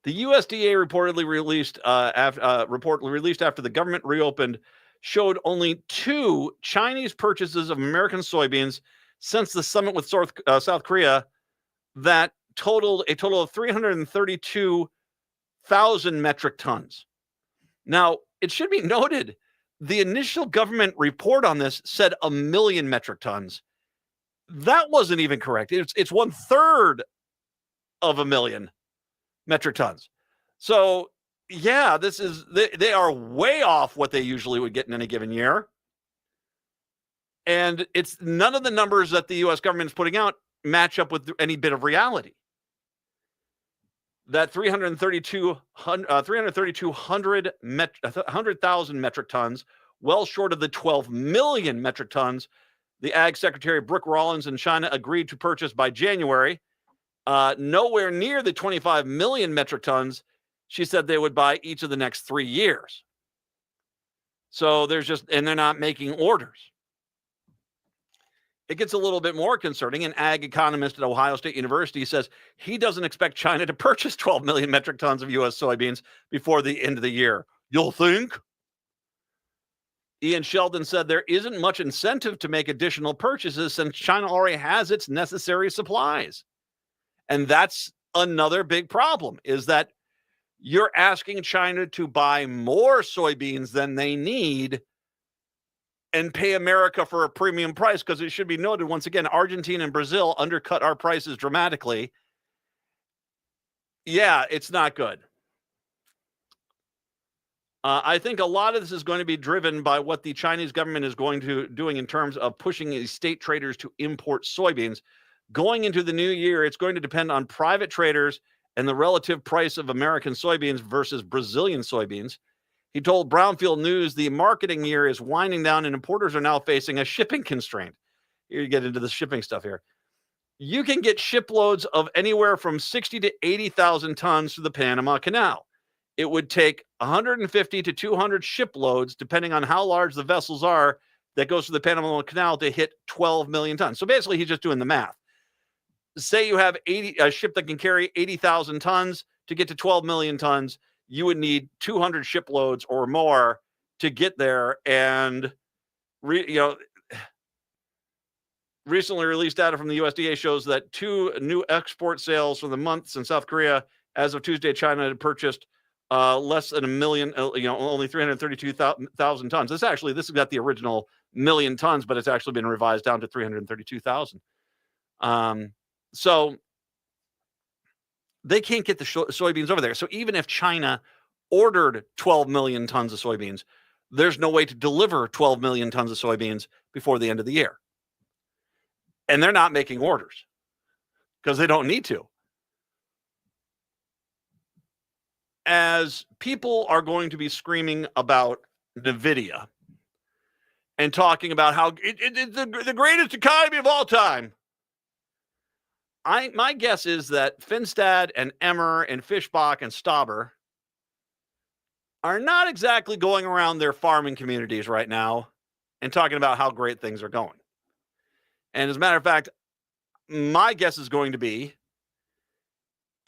The USDA reportedly released released after the government reopened showed only 2 Chinese purchases of American soybeans since the summit with South Korea that totaled a total of 332,000 metric tons. Now, it should be noted, the initial government report on this said 1 million metric tons. That wasn't even correct. It's 1/3 of 1 million metric tons. So, yeah, they are way off what they usually would get in any given year. And it's none of the numbers that the U.S. government is putting out match up with any bit of reality. That 332,000 metric tons, well short of the 12 million metric tons the Ag Secretary Brooke Rollins in China agreed to purchase by January. Nowhere near the 25 million metric tons she said they would buy each of the next 3 years. So and they're not making orders. It gets a little bit more concerning. An ag economist at Ohio State University says he doesn't expect China to purchase 12 million metric tons of U.S. soybeans before the end of the year. You'll think? Ian Sheldon said there isn't much incentive to make additional purchases since China already has its necessary supplies. And that's another big problem, is that you're asking China to buy more soybeans than they need and pay America for a premium price, because it should be noted, once again, Argentina and Brazil undercut our prices dramatically. Yeah, it's not good. I think a lot of this is going to be driven by what the Chinese government is doing in terms of pushing these state traders to import soybeans. Going into the new year, it's going to depend on private traders and the relative price of American soybeans versus Brazilian soybeans. He told Brownfield News the marketing year is winding down and importers are now facing a shipping constraint. Here you get into the shipping stuff here. You can get shiploads of anywhere from 60 to 80,000 tons through the Panama Canal. It would take 150 to 200 shiploads, depending on how large the vessels are, that goes through the Panama Canal to hit 12 million tons. So basically, he's just doing the math. Say you have a ship that can carry 80,000 tons. To get to 12 million tons, you would need 200 shiploads or more to get there. And, recently released data from the USDA shows that 2 new export sales for the months in South Korea. As of Tuesday, China had purchased less than a million, only 332,000 tons. This has got the original million tons, but it's actually been revised down to 332,000. So they can't get the soybeans over there. So even if China ordered 12 million tons of soybeans, there's no way to deliver 12 million tons of soybeans before the end of the year. And they're not making orders because they don't need to. As people are going to be screaming about NVIDIA and talking about how it's the greatest economy of all time, my guess is that Finstad and Emmer and Fischbach and Stauber are not exactly going around their farming communities right now and talking about how great things are going. And as a matter of fact, my guess is going to be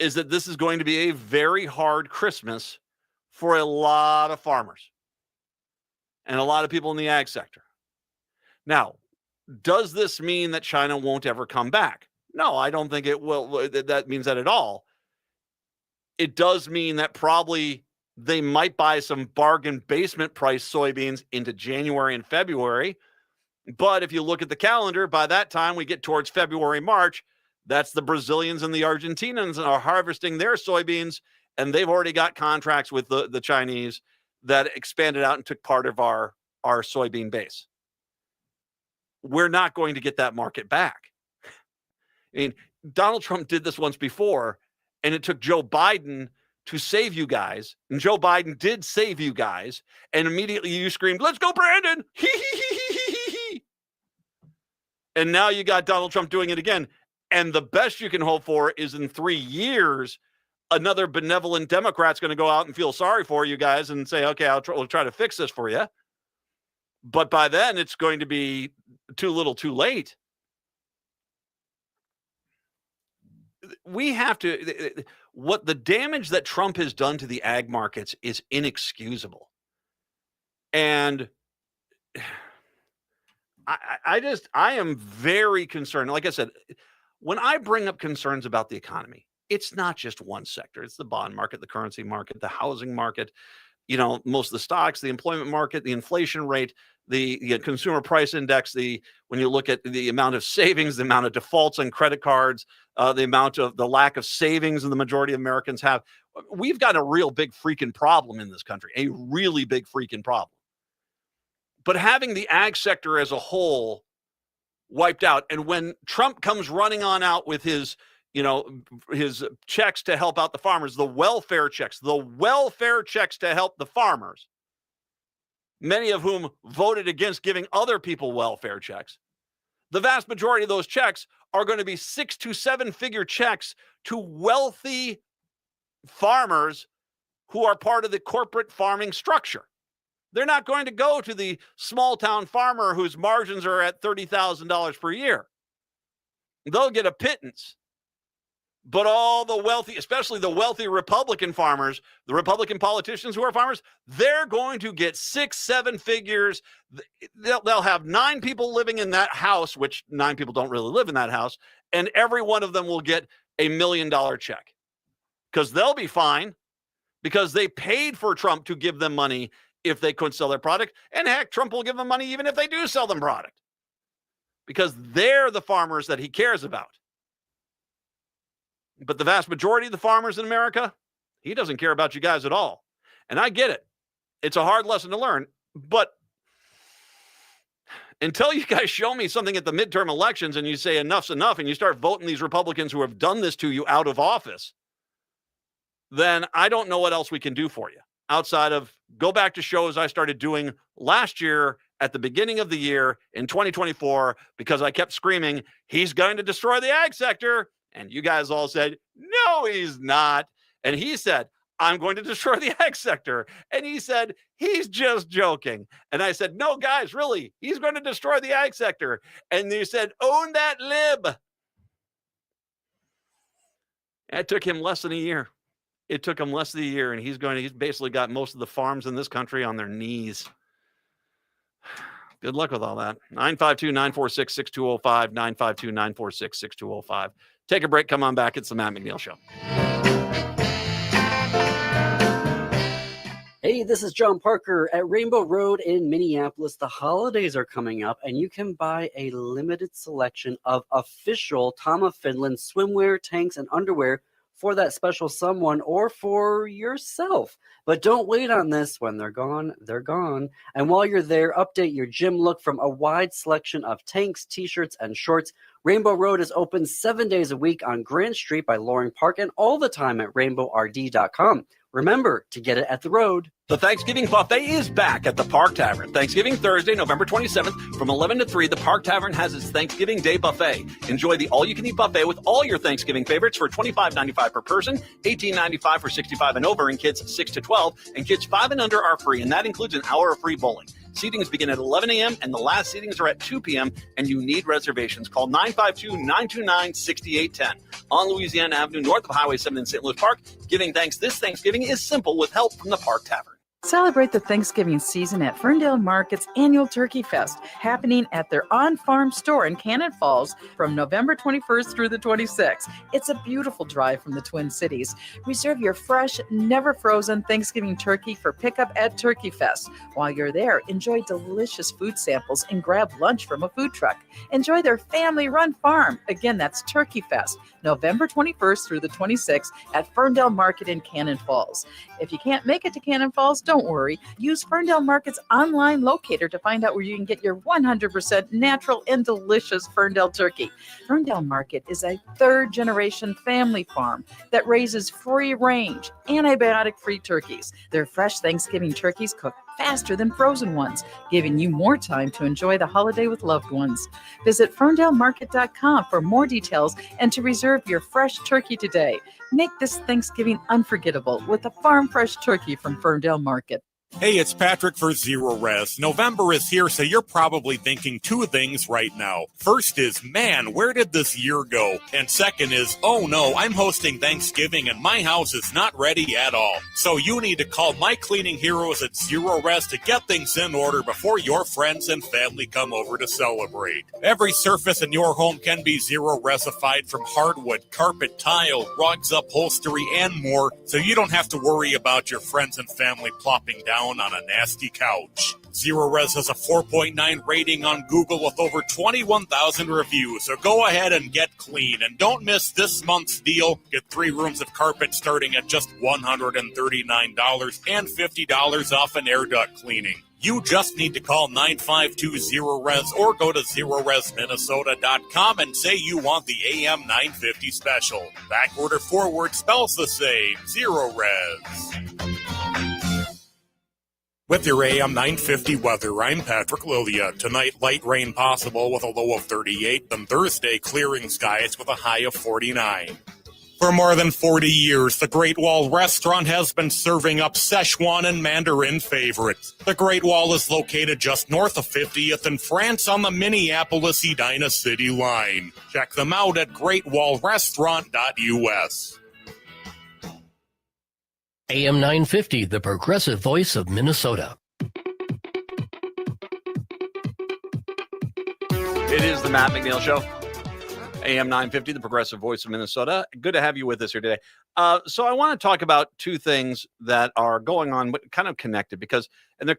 is that this is going to be a very hard Christmas for a lot of farmers and a lot of people in the ag sector. Now, does this mean that China won't ever come back? No, I don't think it will. That means that at all. It does mean that probably they might buy some bargain basement price soybeans into January and February. But if you look at the calendar, by that time we get towards February, March, that's the Brazilians and the Argentinians are harvesting their soybeans, and they've already got contracts with the Chinese that expanded out and took part of our soybean base. We're not going to get that market back. I mean, Donald Trump did this once before, and it took Joe Biden to save you guys. And Joe Biden did save you guys, and immediately you screamed, "Let's go, Brandon!" And now you got Donald Trump doing it again. And the best you can hope for is in 3 years, another benevolent Democrat's going to go out and feel sorry for you guys and say, okay, we'll try to fix this for you. But by then, it's going to be too little too late. We have to, what the damage that Trump has done to the ag markets is inexcusable. And I am very concerned. Like I said, when I bring up concerns about the economy, it's not just one sector. It's the bond market, the currency market, the housing market, most of the stocks, the employment market, the inflation rate, the consumer price index, when you look at the amount of savings, the amount of defaults on credit cards, the lack of savings the majority of Americans have. We've got a real big freaking problem in this country, a really big freaking problem. But having the ag sector as a whole wiped out, and when Trump comes running on out with his checks to help out the farmers, the welfare checks to help the farmers, many of whom voted against giving other people welfare checks, the vast majority of those checks are going to be 6 to 7 figure checks to wealthy farmers who are part of the corporate farming structure. They're not going to go to the small town farmer whose margins are at $30,000 per year. They'll get a pittance. But all the wealthy, especially the wealthy Republican farmers, the Republican politicians who are farmers, they're going to get 6, 7 figures. They'll have 9 people living in that house, which 9 people don't really live in that house, and every one of them will get $1 million check because they'll be fine because they paid for Trump to give them money if they couldn't sell their product. And heck, Trump will give them money even if they do sell them product because they're the farmers that he cares about. But the vast majority of the farmers in America, he doesn't care about you guys at all. And I get it. It's a hard lesson to learn. But until you guys show me something at the midterm elections and you say enough's enough and you start voting these Republicans who have done this to you out of office, then I don't know what else we can do for you outside of go back to shows I started doing last year at the beginning of the year in 2024 because I kept screaming, he's going to destroy the ag sector. And you guys all said, no, he's not. And he said, I'm going to destroy the ag sector. And he said, he's just joking. And I said, no, guys, really, he's going to destroy the ag sector. And you said, own that lib. It took him less than a year. And he's basically got most of the farms in this country on their knees. Good luck with all that. 952-946-6205, 952-946-6205. Take a break. Come on back. It's the Matt McNeil Show. Hey, this is John Parker at Rainbow Road in Minneapolis. The holidays are coming up, and you can buy a limited selection of official Tom of Finland swimwear, tanks, and underwear for that special someone or for yourself. But don't wait on this. When they're gone, they're gone. And while you're there, update your gym look from a wide selection of tanks, t-shirts, and shorts. Rainbow Road is open 7 days a week on Grant Street by Loring Park and all the time at rainbowrd.com. Remember to get it at the road. The Thanksgiving Buffet is back at the Park Tavern. Thanksgiving Thursday, November 27th from 11 to 3, the Park Tavern has its Thanksgiving Day Buffet. Enjoy the all-you-can-eat buffet with all your Thanksgiving favorites for $25.95 per person, $18.95 for 65 and over, and kids 6 to 12, and kids 5 and under are free, and that includes an hour of free bowling. Seatings begin at 11 a.m. and the last seatings are at 2 p.m. and you need reservations. Call 952-929-6810 on Louisiana Avenue, north of Highway 7 in St. Louis Park. Giving thanks this Thanksgiving is simple with help from the Park Tavern. Celebrate the Thanksgiving season at Ferndale Market's annual Turkey Fest, happening at their on-farm store in Cannon Falls from November 21st through the 26th. It's a beautiful drive from the Twin Cities. Reserve your fresh, never frozen Thanksgiving turkey for pickup at Turkey Fest. While you're there, enjoy delicious food samples and grab lunch from a food truck. Enjoy their family-run farm. Again, that's Turkey Fest, November 21st through the 26th at Ferndale Market in Cannon Falls. If you can't make it to Cannon Falls, don't worry. Use Ferndale Market's online locator to find out where you can get your 100% natural and delicious Ferndale turkey. Ferndale Market is a third-generation family farm that raises free-range, antibiotic-free turkeys. Their fresh Thanksgiving turkeys cook faster than frozen ones, giving you more time to enjoy the holiday with loved ones. Visit ferndalemarket.com for more details and to reserve your fresh turkey today. Make this Thanksgiving unforgettable with a farm fresh turkey from Ferndale Market. Hey, it's Patrick for Zero Res. November is here, so you're probably thinking two things right now. First is, man, where did this year go? And second is, oh no, I'm hosting Thanksgiving and my house is not ready at all. So you need to call my cleaning heroes at Zero Res to get things in order before your friends and family come over to celebrate. Every surface in your home can be Zero Resified, from hardwood, carpet, tile, rugs, upholstery, and more, so you don't have to worry about your friends and family plopping down on a nasty couch. Zero Res has a 4.9 rating on Google with over 21,000 reviews, so go ahead and get clean. And don't miss this month's deal. Get 3 rooms of carpet starting at just $139 and $50 off an air duct cleaning. You just need to call 952-ZERO-RES or go to ZeroResMinnesota.com and say you want the AM 950 special. Backward or forward spells the same. Zero Res. With your AM 950 weather, I'm Patrick Lilia. Tonight, light rain possible with a low of 38. Then Thursday, clearing skies with a high of 49. For more than 40 years, the Great Wall Restaurant has been serving up Szechuan and Mandarin favorites. The Great Wall is located just north of 50th in France on the Minneapolis-Edina City line. Check them out at greatwallrestaurant.us. AM 950, the progressive voice of Minnesota. It is the Matt McNeil Show. AM 950, the progressive voice of Minnesota. Good to have you with us here today. So I want to talk about two things that are going on, but kind of connected because the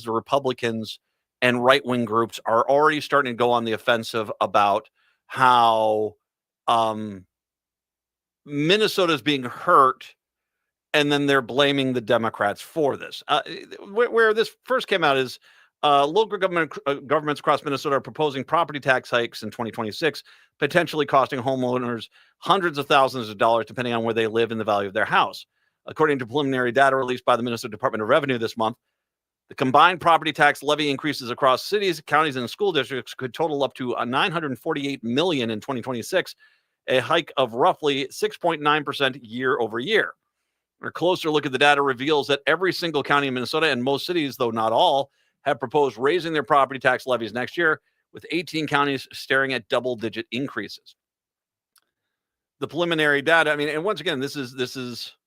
Republicans and right-wing groups are already starting to go on the offensive about how Minnesota is being hurt, and then they're blaming the Democrats for this. Where this first came out is local governments across Minnesota are proposing property tax hikes in 2026, potentially costing homeowners hundreds of thousands of dollars, depending on where they live and the value of their house. According to preliminary data released by the Minnesota Department of Revenue this month, the combined property tax levy increases across cities, counties, and school districts could total up to $948 million in 2026, a hike of roughly 6.9% year over year. A closer look at the data reveals that every single county in Minnesota and most cities, though not all, have proposed raising their property tax levies next year, with 18 counties staring at double-digit increases. The preliminary data, and once again, this is, this is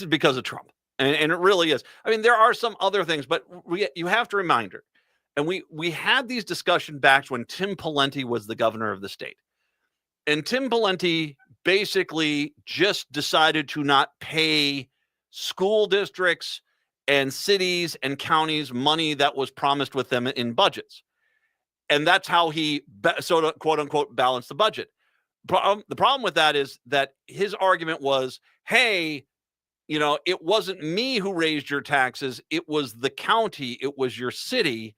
because of Trump. And it really is. I mean, there are some other things, but you have to remind her. And we had these discussion back when Tim Pawlenty was the governor of the state. And Tim Pawlenty basically just decided to not pay school districts and cities and counties money that was promised with them in budgets. And that's how he sort of quote unquote balanced the budget. The problem with that is that his argument was, hey, you know, it wasn't me who raised your taxes. It was the county. It was your city.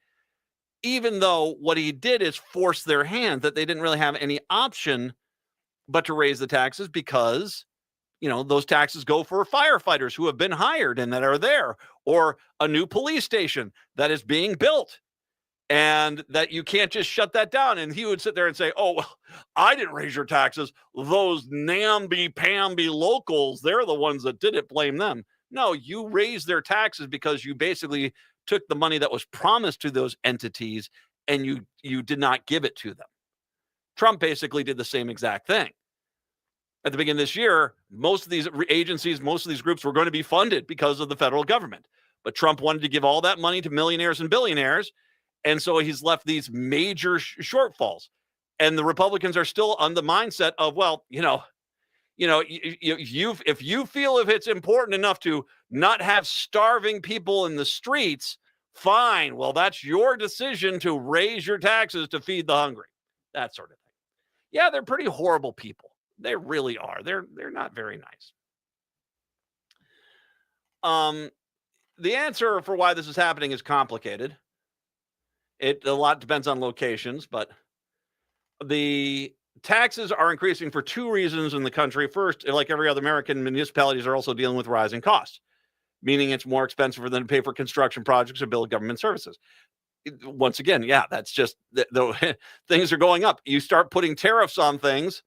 Even though what he did is force their hand, that they didn't really have any option but to raise the taxes because, you know, those taxes go for firefighters who have been hired and that are there, or a new police station that is being built, and that you can't just shut that down. And he would sit there and say, oh, well, I didn't raise your taxes. Those namby-pamby locals, they're the ones that did it. Blame them. No, you raised their taxes because you basically took the money that was promised to those entities and you did not give it to them. Trump basically did the same exact thing. At the beginning of this year, most of these agencies, most of these groups were going to be funded because of the federal government. But Trump wanted to give all that money to millionaires and billionaires. And so he's left these major shortfalls. And the Republicans are still on the mindset of, well, if you feel if it's important enough to not have starving people in the streets, fine. Well, that's your decision to raise your taxes to feed the hungry. That sort of thing. Yeah, they're pretty horrible people. They really are. They're not very nice. The answer for why this is happening is complicated. A lot depends on locations, but the taxes are increasing for two reasons in the country. First, like every other American, municipalities are also dealing with rising costs, meaning it's more expensive for them to pay for construction projects or build government services. Once again, yeah, that's just the things are going up. You start putting tariffs on things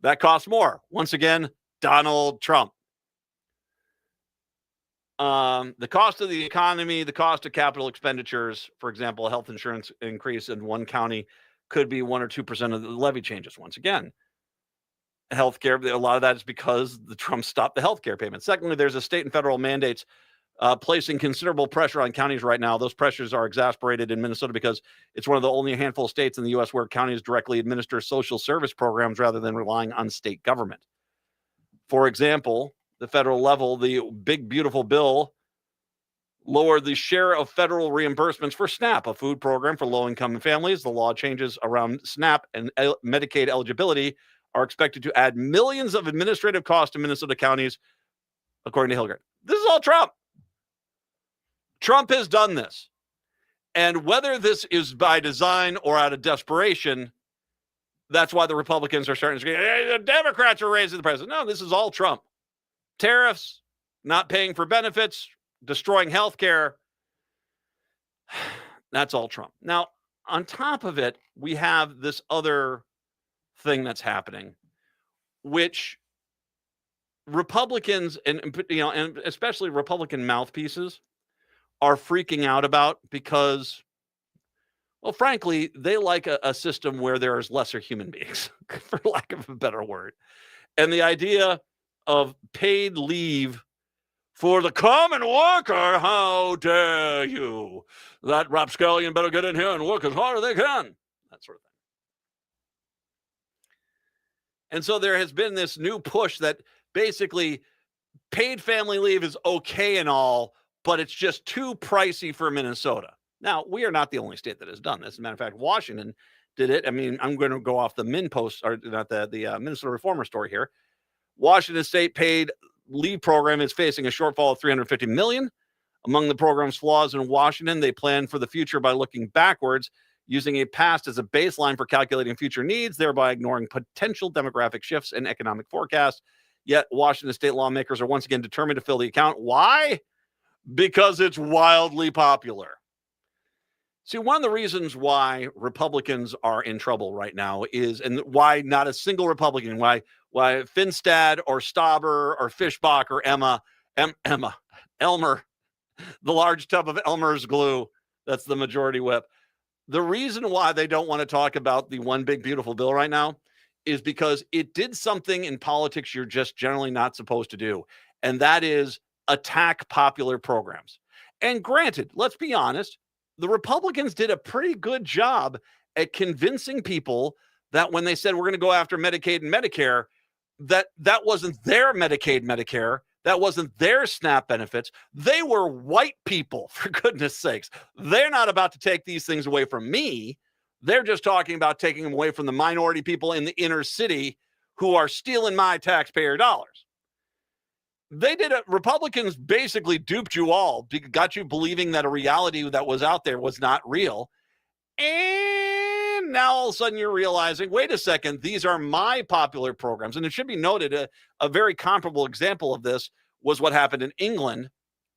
that cost more. Once again, Donald Trump. The cost of the economy, the cost of capital expenditures, for example, a health insurance increase in one county could be 1 or 2% of the levy changes. Once again, healthcare, a lot of that is because the Trump stopped the healthcare payments. Secondly, there's a state and federal mandates placing considerable pressure on counties right now. Those pressures are exasperated in Minnesota because it's one of the only handful of states in the U.S. where counties directly administer social service programs rather than relying on state government. For example, the federal level, the big, beautiful bill lowered the share of federal reimbursements for SNAP, a food program for low-income families. The law changes around SNAP and Medicaid eligibility are expected to add millions of administrative costs to Minnesota counties, according to Hilgert. This is all Trump. Trump has done this. And whether this is by design or out of desperation, that's why the Republicans are starting to say, hey, the Democrats are raising the president. No, this is all Trump. Tariffs, not paying for benefits, destroying health care. That's all Trump. Now, on top of it, we have this other thing that's happening, which Republicans and especially Republican mouthpieces are freaking out about because, well, frankly, they like a system where there's lesser human beings, for lack of a better word. And the idea of paid leave for the common worker, how dare you? That rapscallion better get in here and work as hard as they can. That sort of thing. And so there has been this new push that basically paid family leave is okay and all, but it's just too pricey for Minnesota. Now, we are not the only state that has done this. As a matter of fact, Washington did it. I mean, I'm going to go off the Minnesota Reformer story here. Washington State paid leave program is facing a shortfall of $350 million. Among the program's flaws in Washington, they plan for the future by looking backwards, using a past as a baseline for calculating future needs, thereby ignoring potential demographic shifts and economic forecasts. Yet Washington State lawmakers are once again determined to fill the account. Why? Because it's wildly popular. See, one of the reasons why Republicans are in trouble right now is, and why not a single Republican, why Finstad or Stauber or Fischbach or Elmer, the large tub of Elmer's glue, that's the majority whip. The reason why they don't want to talk about the one big beautiful bill right now is because it did something in politics you're just generally not supposed to do. And that is attack popular programs. And granted, let's be honest, the Republicans did a pretty good job at convincing people that when they said we're going to go after Medicaid and Medicare, that wasn't their Medicaid, Medicare. That wasn't their SNAP benefits. They were white people, for goodness sakes. They're not about to take these things away from me. They're just talking about taking them away from the minority people in the inner city who are stealing my taxpayer dollars. Republicans basically duped you all, got you believing that a reality that was out there was not real. And now all of a sudden you're realizing, wait a second, these are my popular programs. And it should be noted, a very comparable example of this was what happened in England,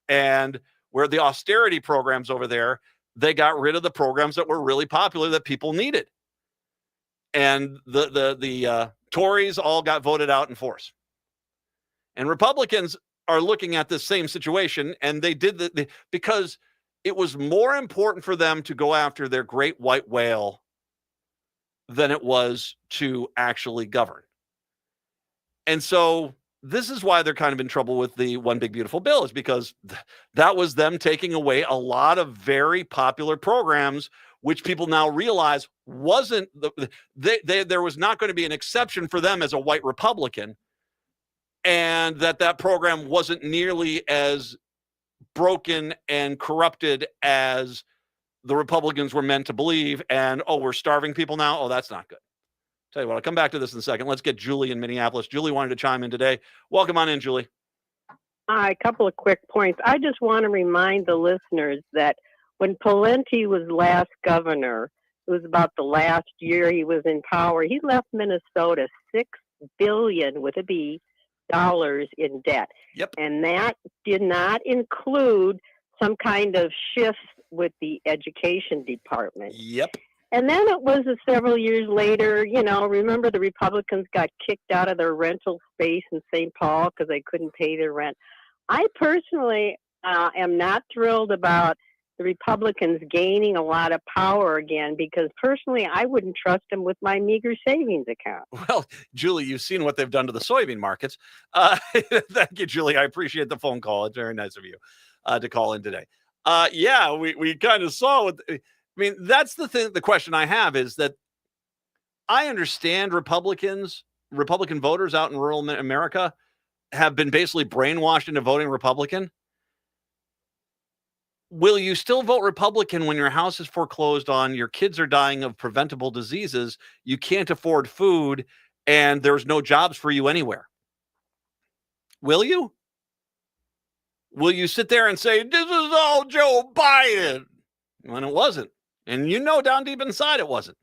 and where the austerity programs over there, they got rid of the programs that were really popular that people needed. And the Tories all got voted out in force. And Republicans are looking at this same situation, and they did because it was more important for them to go after their great white whale than it was to actually govern. And so this is why they're kind of in trouble with the One Big Beautiful Bill, is because that was them taking away a lot of very popular programs, which people now realize wasn't there was not going to be an exception for them as a white Republican, and that program wasn't nearly as broken and corrupted as the Republicans were meant to believe. And, we're starving people now. Oh, that's not good. Tell you what, I'll come back to this in a second. Let's get Julie in Minneapolis. Julie wanted to chime in today. Welcome on in, Julie. Hi, a couple of quick points. I just want to remind the listeners that when Pawlenty was last governor, it was about the last year he was in power, he left Minnesota $6 billion with a B dollars in debt. Yep. And that did not include some kind of shifts with the education department. Yep. And then it was several years later, remember the Republicans got kicked out of their rental space in St. Paul because they couldn't pay their rent. I personally am not thrilled about the Republicans gaining a lot of power again, because personally I wouldn't trust them with my meager savings account. Well, Julie, you've seen what they've done to the soybean markets. Thank you, Julie. I appreciate the phone call. It's very nice of you to call in today. Yeah, we kind of saw that's the thing. The question I have is that I understand Republican voters out in rural America have been basically brainwashed into voting Republican. Will you still vote Republican when your house is foreclosed on, your kids are dying of preventable diseases, you can't afford food, and there's no jobs for you anywhere? Will you? Will you sit there and say, this is all Joe Biden? When it wasn't. And down deep inside it wasn't.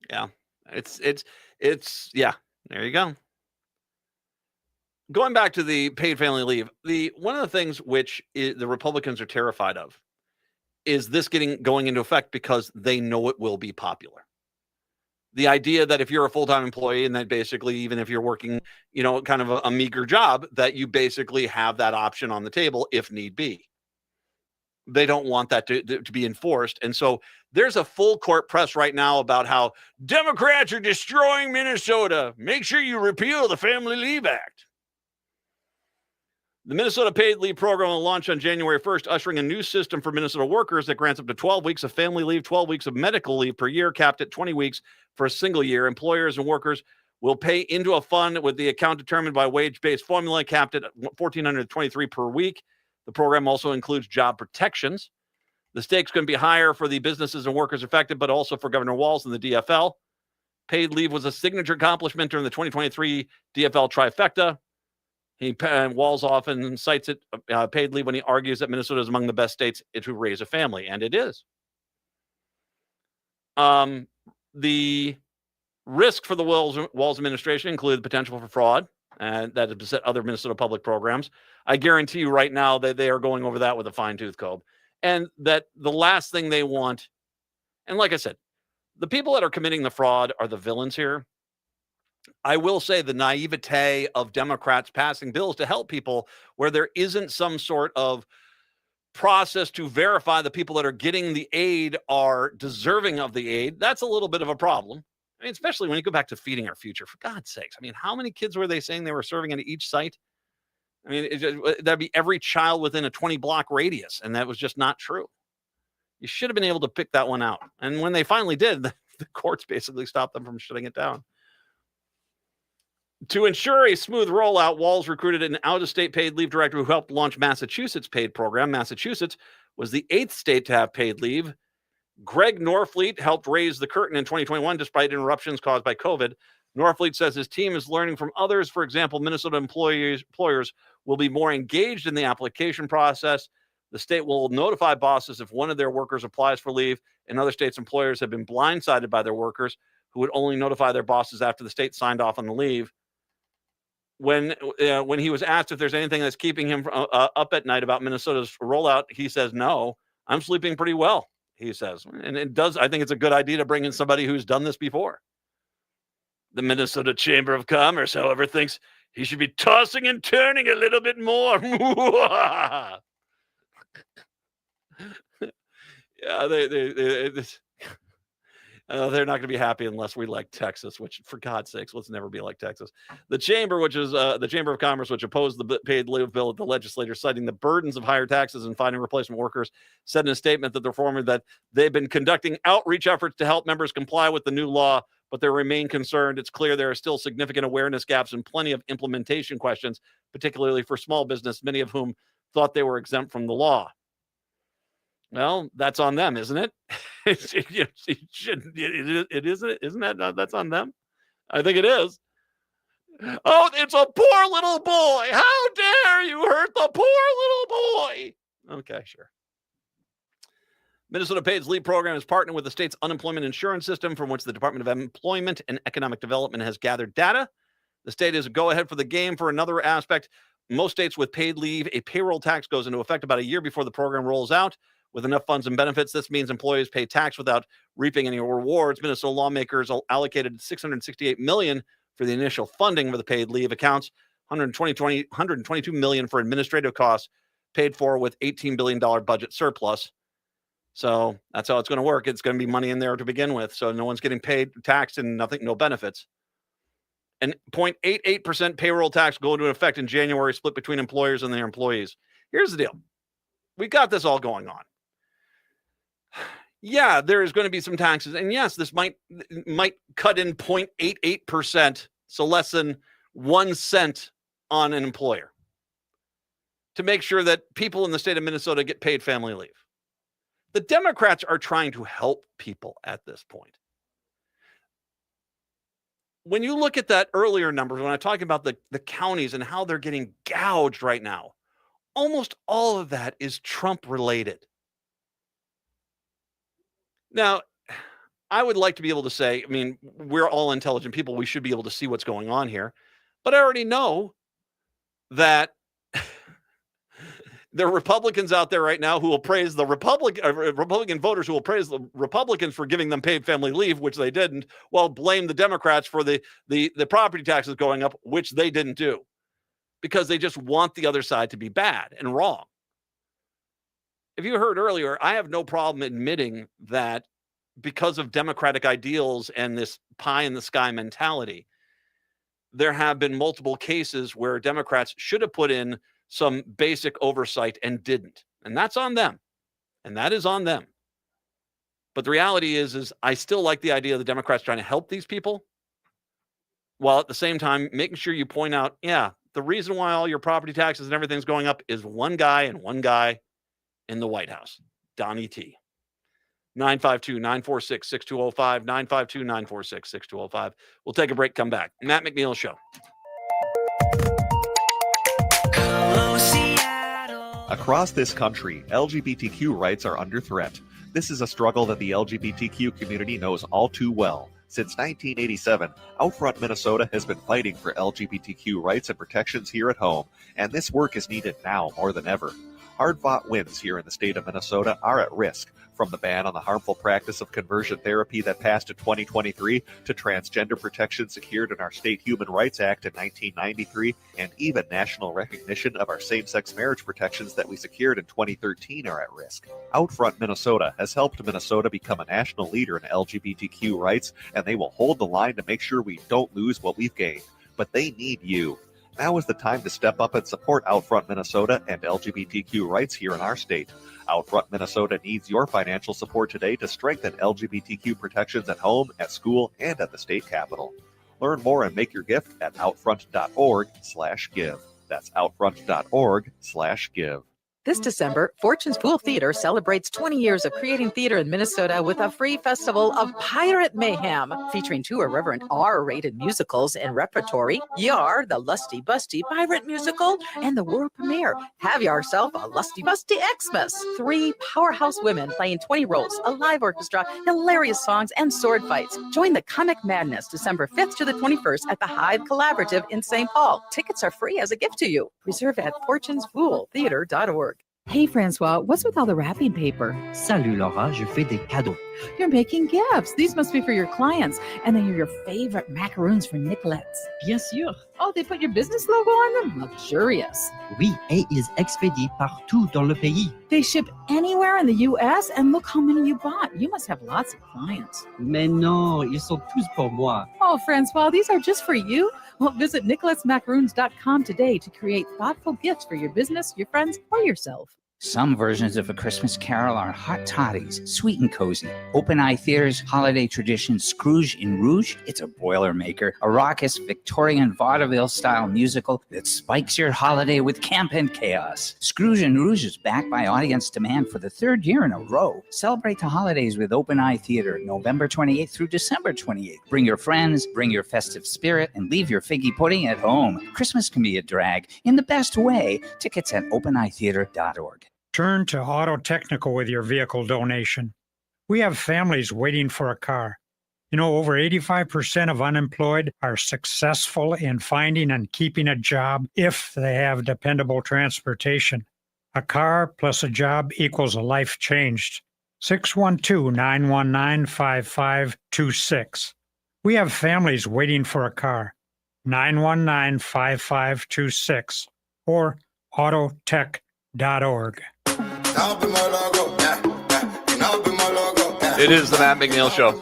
Yeah. It's yeah. There you go. Going back to the paid family leave, one of the things which the Republicans are terrified of is this going into effect because they know it will be popular. The idea that if you're a full-time employee, and that basically, even if you're working, kind of a meager job, that you basically have that option on the table if need be. They don't want that to be enforced. And so there's a full court press right now about how Democrats are destroying Minnesota. Make sure you repeal the Family Leave Act. The Minnesota Paid Leave Program will launch on January 1st, ushering a new system for Minnesota workers that grants up to 12 weeks of family leave, 12 weeks of medical leave per year, capped at 20 weeks for a single year. Employers and workers will pay into a fund with the account determined by wage-based formula, capped at $1,423 per week. The program also includes job protections. The stakes can be higher for the businesses and workers affected, but also for Governor Walz and the DFL. Paid leave was a signature accomplishment during the 2023 DFL trifecta. Walz often cites it, paid leave, when he argues that Minnesota is among the best states to raise a family, and it is. The risk for the Walz administration include the potential for fraud, and that has beset other Minnesota public programs. I guarantee you right now that they are going over that with a fine-tooth comb, and that the last thing they want, and like I said, the people that are committing the fraud are the villains here. I will say the naivete of Democrats passing bills to help people where there isn't some sort of process to verify the people that are getting the aid are deserving of the aid. That's a little bit of a problem. I mean, especially when you go back to Feeding Our Future, for God's sakes. I mean, how many kids were they saying they were serving at each site? I mean, that'd be every child within a 20-block radius, and that was just not true. You should have been able to pick that one out. And when they finally did, the courts basically stopped them from shutting it down. To ensure a smooth rollout, Walz recruited an out-of-state paid leave director who helped launch Massachusetts' paid program. Massachusetts was the 8th state to have paid leave. Greg Norfleet helped raise the curtain in 2021 despite interruptions caused by COVID. Norfleet says his team is learning from others. For example, Minnesota employers will be more engaged in the application process. The state will notify bosses if one of their workers applies for leave. In other states, employers have been blindsided by their workers who would only notify their bosses after the state signed off on the leave. When he was asked if there's anything that's keeping him up at night about Minnesota's rollout, he says, no, I'm sleeping pretty well, he says. And I think it's a good idea to bring in somebody who's done this before. The Minnesota Chamber of Commerce, however, thinks he should be tossing and turning a little bit more. Yeah, they're not going to be happy unless we like Texas, which, for God's sakes, let's never be like Texas. The Chamber, which is the Chamber of Commerce, which opposed the paid leave bill at the legislature, citing the burdens of higher taxes and finding replacement workers, said in a statement that the reformer that they've been conducting outreach efforts to help members comply with the new law, but they remain concerned. It's clear there are still significant awareness gaps and plenty of implementation questions, particularly for small business, many of whom thought they were exempt from the law. Well, that's on them, isn't it? It isn't that that's on them? I think it is. Oh, it's a poor little boy. How dare you hurt the poor little boy? Okay, sure. Minnesota Paid's leave program is partnered with the state's unemployment insurance system, from which the Department of Employment and Economic Development has gathered data. The state is a go-ahead for the game for another aspect. Most states with paid leave, a payroll tax goes into effect about a year before the program rolls out. With enough funds and benefits, this means employees pay tax without reaping any rewards. Minnesota lawmakers allocated $668 million for the initial funding for the paid leave accounts, $122 million for administrative costs, paid for with $18 billion budget surplus. So that's how it's going to work. It's going to be money in there to begin with. So no one's getting paid, taxed, and no benefits. And 0.88% payroll tax go into effect in January, split between employers and their employees. Here's the deal. We got this all going on. Yeah, there is going to be some taxes. And yes, this might cut in 0.88%, so less than 1 cent on an employer, to make sure that people in the state of Minnesota get paid family leave. The Democrats are trying to help people at this point. When you look at that earlier numbers, when I'm talking about the counties and how they're getting gouged right now, almost all of that is Trump related. Now, I would like to be able to say, I mean, we're all intelligent people. We should be able to see what's going on here. But I already know that there are Republicans out there right now who will praise the Republican voters who will praise the Republicans for giving them paid family leave, which they didn't, while blame the Democrats for the property taxes going up, which they didn't do, because they just want the other side to be bad and wrong. If you heard earlier, I have no problem admitting that because of democratic ideals and this pie in the sky mentality, there have been multiple cases where Democrats should have put in some basic oversight and didn't. And that's on them. And that is on them. But the reality is I still like the idea of the Democrats trying to help these people, while at the same time making sure you point out, yeah, the reason why all your property taxes and everything's going up is one guy in the White House, Donnie T. 952-946-6205, 952-946-6205. We'll take a break, come back. Matt McNeil Show. Across this country, LGBTQ rights are under threat. This is a struggle that the LGBTQ community knows all too well. Since 1987, Outfront Minnesota has been fighting for LGBTQ rights and protections here at home, and this work is needed now more than ever. Hard-fought wins here in the state of Minnesota are at risk, from the ban on the harmful practice of conversion therapy that passed in 2023 to transgender protection secured in our state Human Rights Act in 1993, and even national recognition of our same-sex marriage protections that we secured in 2013 are at risk. Outfront Minnesota has helped Minnesota become a national leader in LGBTQ rights, and they will hold the line to make sure we don't lose what we've gained. But they need you. Now is the time to step up and support Outfront Minnesota and LGBTQ rights here in our state. Outfront Minnesota needs your financial support today to strengthen LGBTQ protections at home, at school, and at the state capitol. Learn more and make your gift at outfront.org/give. That's outfront.org/give. This December, Fortune's Pool Theater celebrates 20 years of creating theater in Minnesota with a free festival of Pirate Mayhem, featuring two irreverent R-rated musicals and repertory, Yar, the Lusty Busty Pirate Musical, and the world premiere, Have Yourself a Lusty Busty Xmas. 3 powerhouse women playing 20 roles, a live orchestra, hilarious songs, and sword fights. Join the Comic Madness December 5th to the 21st at the Hive Collaborative in St. Paul. Tickets are free as a gift to you. Reserve at fortunespooltheater.org. Hey Francois, what's with all the wrapping paper? Salut Laura, je fais des cadeaux. You're making gifts. These must be for your clients. And then your favorite macaroons for Nicolette's. Bien sûr. Oh, they put your business logo on them? Luxurious. Oui, et ils expédient partout dans le pays. They ship anywhere in the U.S. and look how many you bought. You must have lots of clients. Mais non, ils sont tous pour moi. Oh, Francois, these are just for you? Well, visit nicoletsmacaroons.com today to create thoughtful gifts for your business, your friends, or yourself. Some versions of A Christmas Carol are hot toddies, sweet and cozy. Open Eye Theater's holiday tradition, Scrooge in Rouge, it's a Boilermaker, a raucous Victorian vaudeville-style musical that spikes your holiday with camp and chaos. Scrooge in Rouge is backed by audience demand for the 3rd year in a row. Celebrate the holidays with Open Eye Theater, November 28th through December 28th. Bring your friends, bring your festive spirit, and leave your figgy pudding at home. Christmas can be a drag in the best way. Tickets at openeyetheater.org. Turn to Auto Technical with your vehicle donation. We have families waiting for a car. You know, over 85% of unemployed are successful in finding and keeping a job if they have dependable transportation. A car plus a job equals a life changed. 612-919-5526. We have families waiting for a car. 919-5526 or autotech.org. It is the Matt McNeil Show.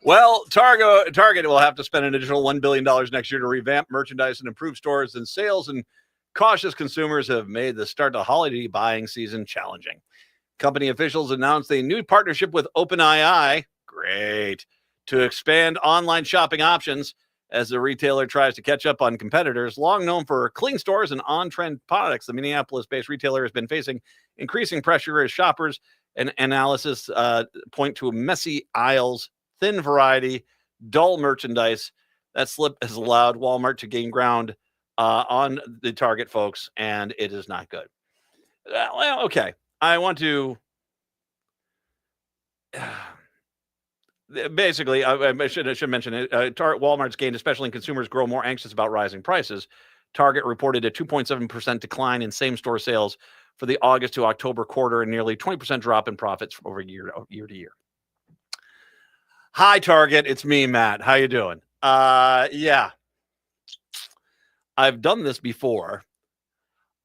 Well, Target will have to spend an additional $1 billion next year to revamp merchandise and improve stores and sales, and cautious consumers have made the start to holiday buying season challenging. Company officials announced a new partnership with OpenAI, great, to expand online shopping options as the retailer tries to catch up on competitors. Long known for clean stores and on-trend products, the Minneapolis-based retailer has been facing increasing pressure as shoppers and analysis point to messy aisles, thin variety, dull merchandise. That slip has allowed Walmart to gain ground on the Target folks, and it is not good. Well, okay. I want to... Basically, I should mention it. Walmart's gained, especially in consumers grow more anxious about rising prices. Target reported a 2.7% decline in same-store sales for the August to October quarter and nearly 20% drop in profits over year to year. Hi, Target. It's me, Matt. How you doing? Yeah. I've done this before.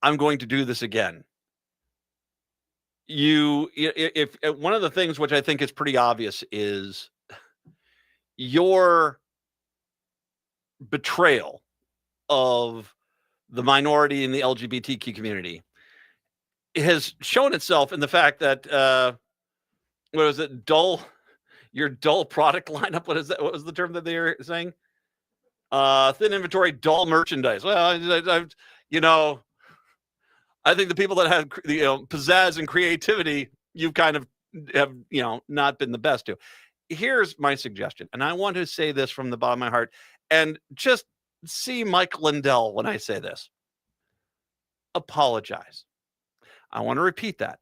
I'm going to do this again. If one of the things which I think is pretty obvious is your betrayal of the minority in the LGBTQ community has shown itself in the fact that what was it? Your dull product lineup. What is that? What was the term that they were saying? Thin inventory, dull merchandise. Well, I think the people that have pizzazz and creativity, you kind of have not been the best to. Here's my suggestion, and I want to say this from the bottom of my heart, and just see Mike Lindell when I say this. Apologize. I want to repeat that.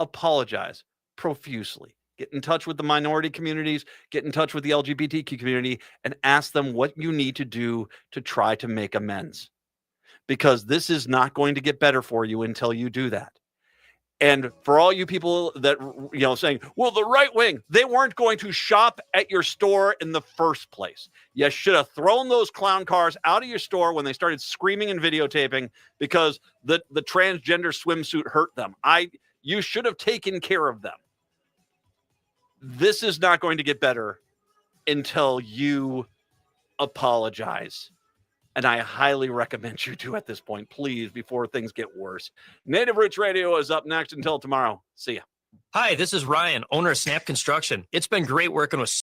Apologize profusely. Get in touch with the minority communities, get in touch with the LGBTQ community, and ask them what you need to do to try to make amends. because this is not going to get better for you until you do that. And for all you people that, saying, well, the right wing, they weren't going to shop at your store in the first place. You should have thrown those clown cars out of your store when they started screaming and videotaping because the transgender swimsuit hurt them. You should have taken care of them. This is not going to get better until you apologize. And I highly recommend you do at this point, please, before things get worse. Native Roots Radio is up next. Until tomorrow. See ya. Hi, this is Ryan, owner of Snap Construction. It's been great working with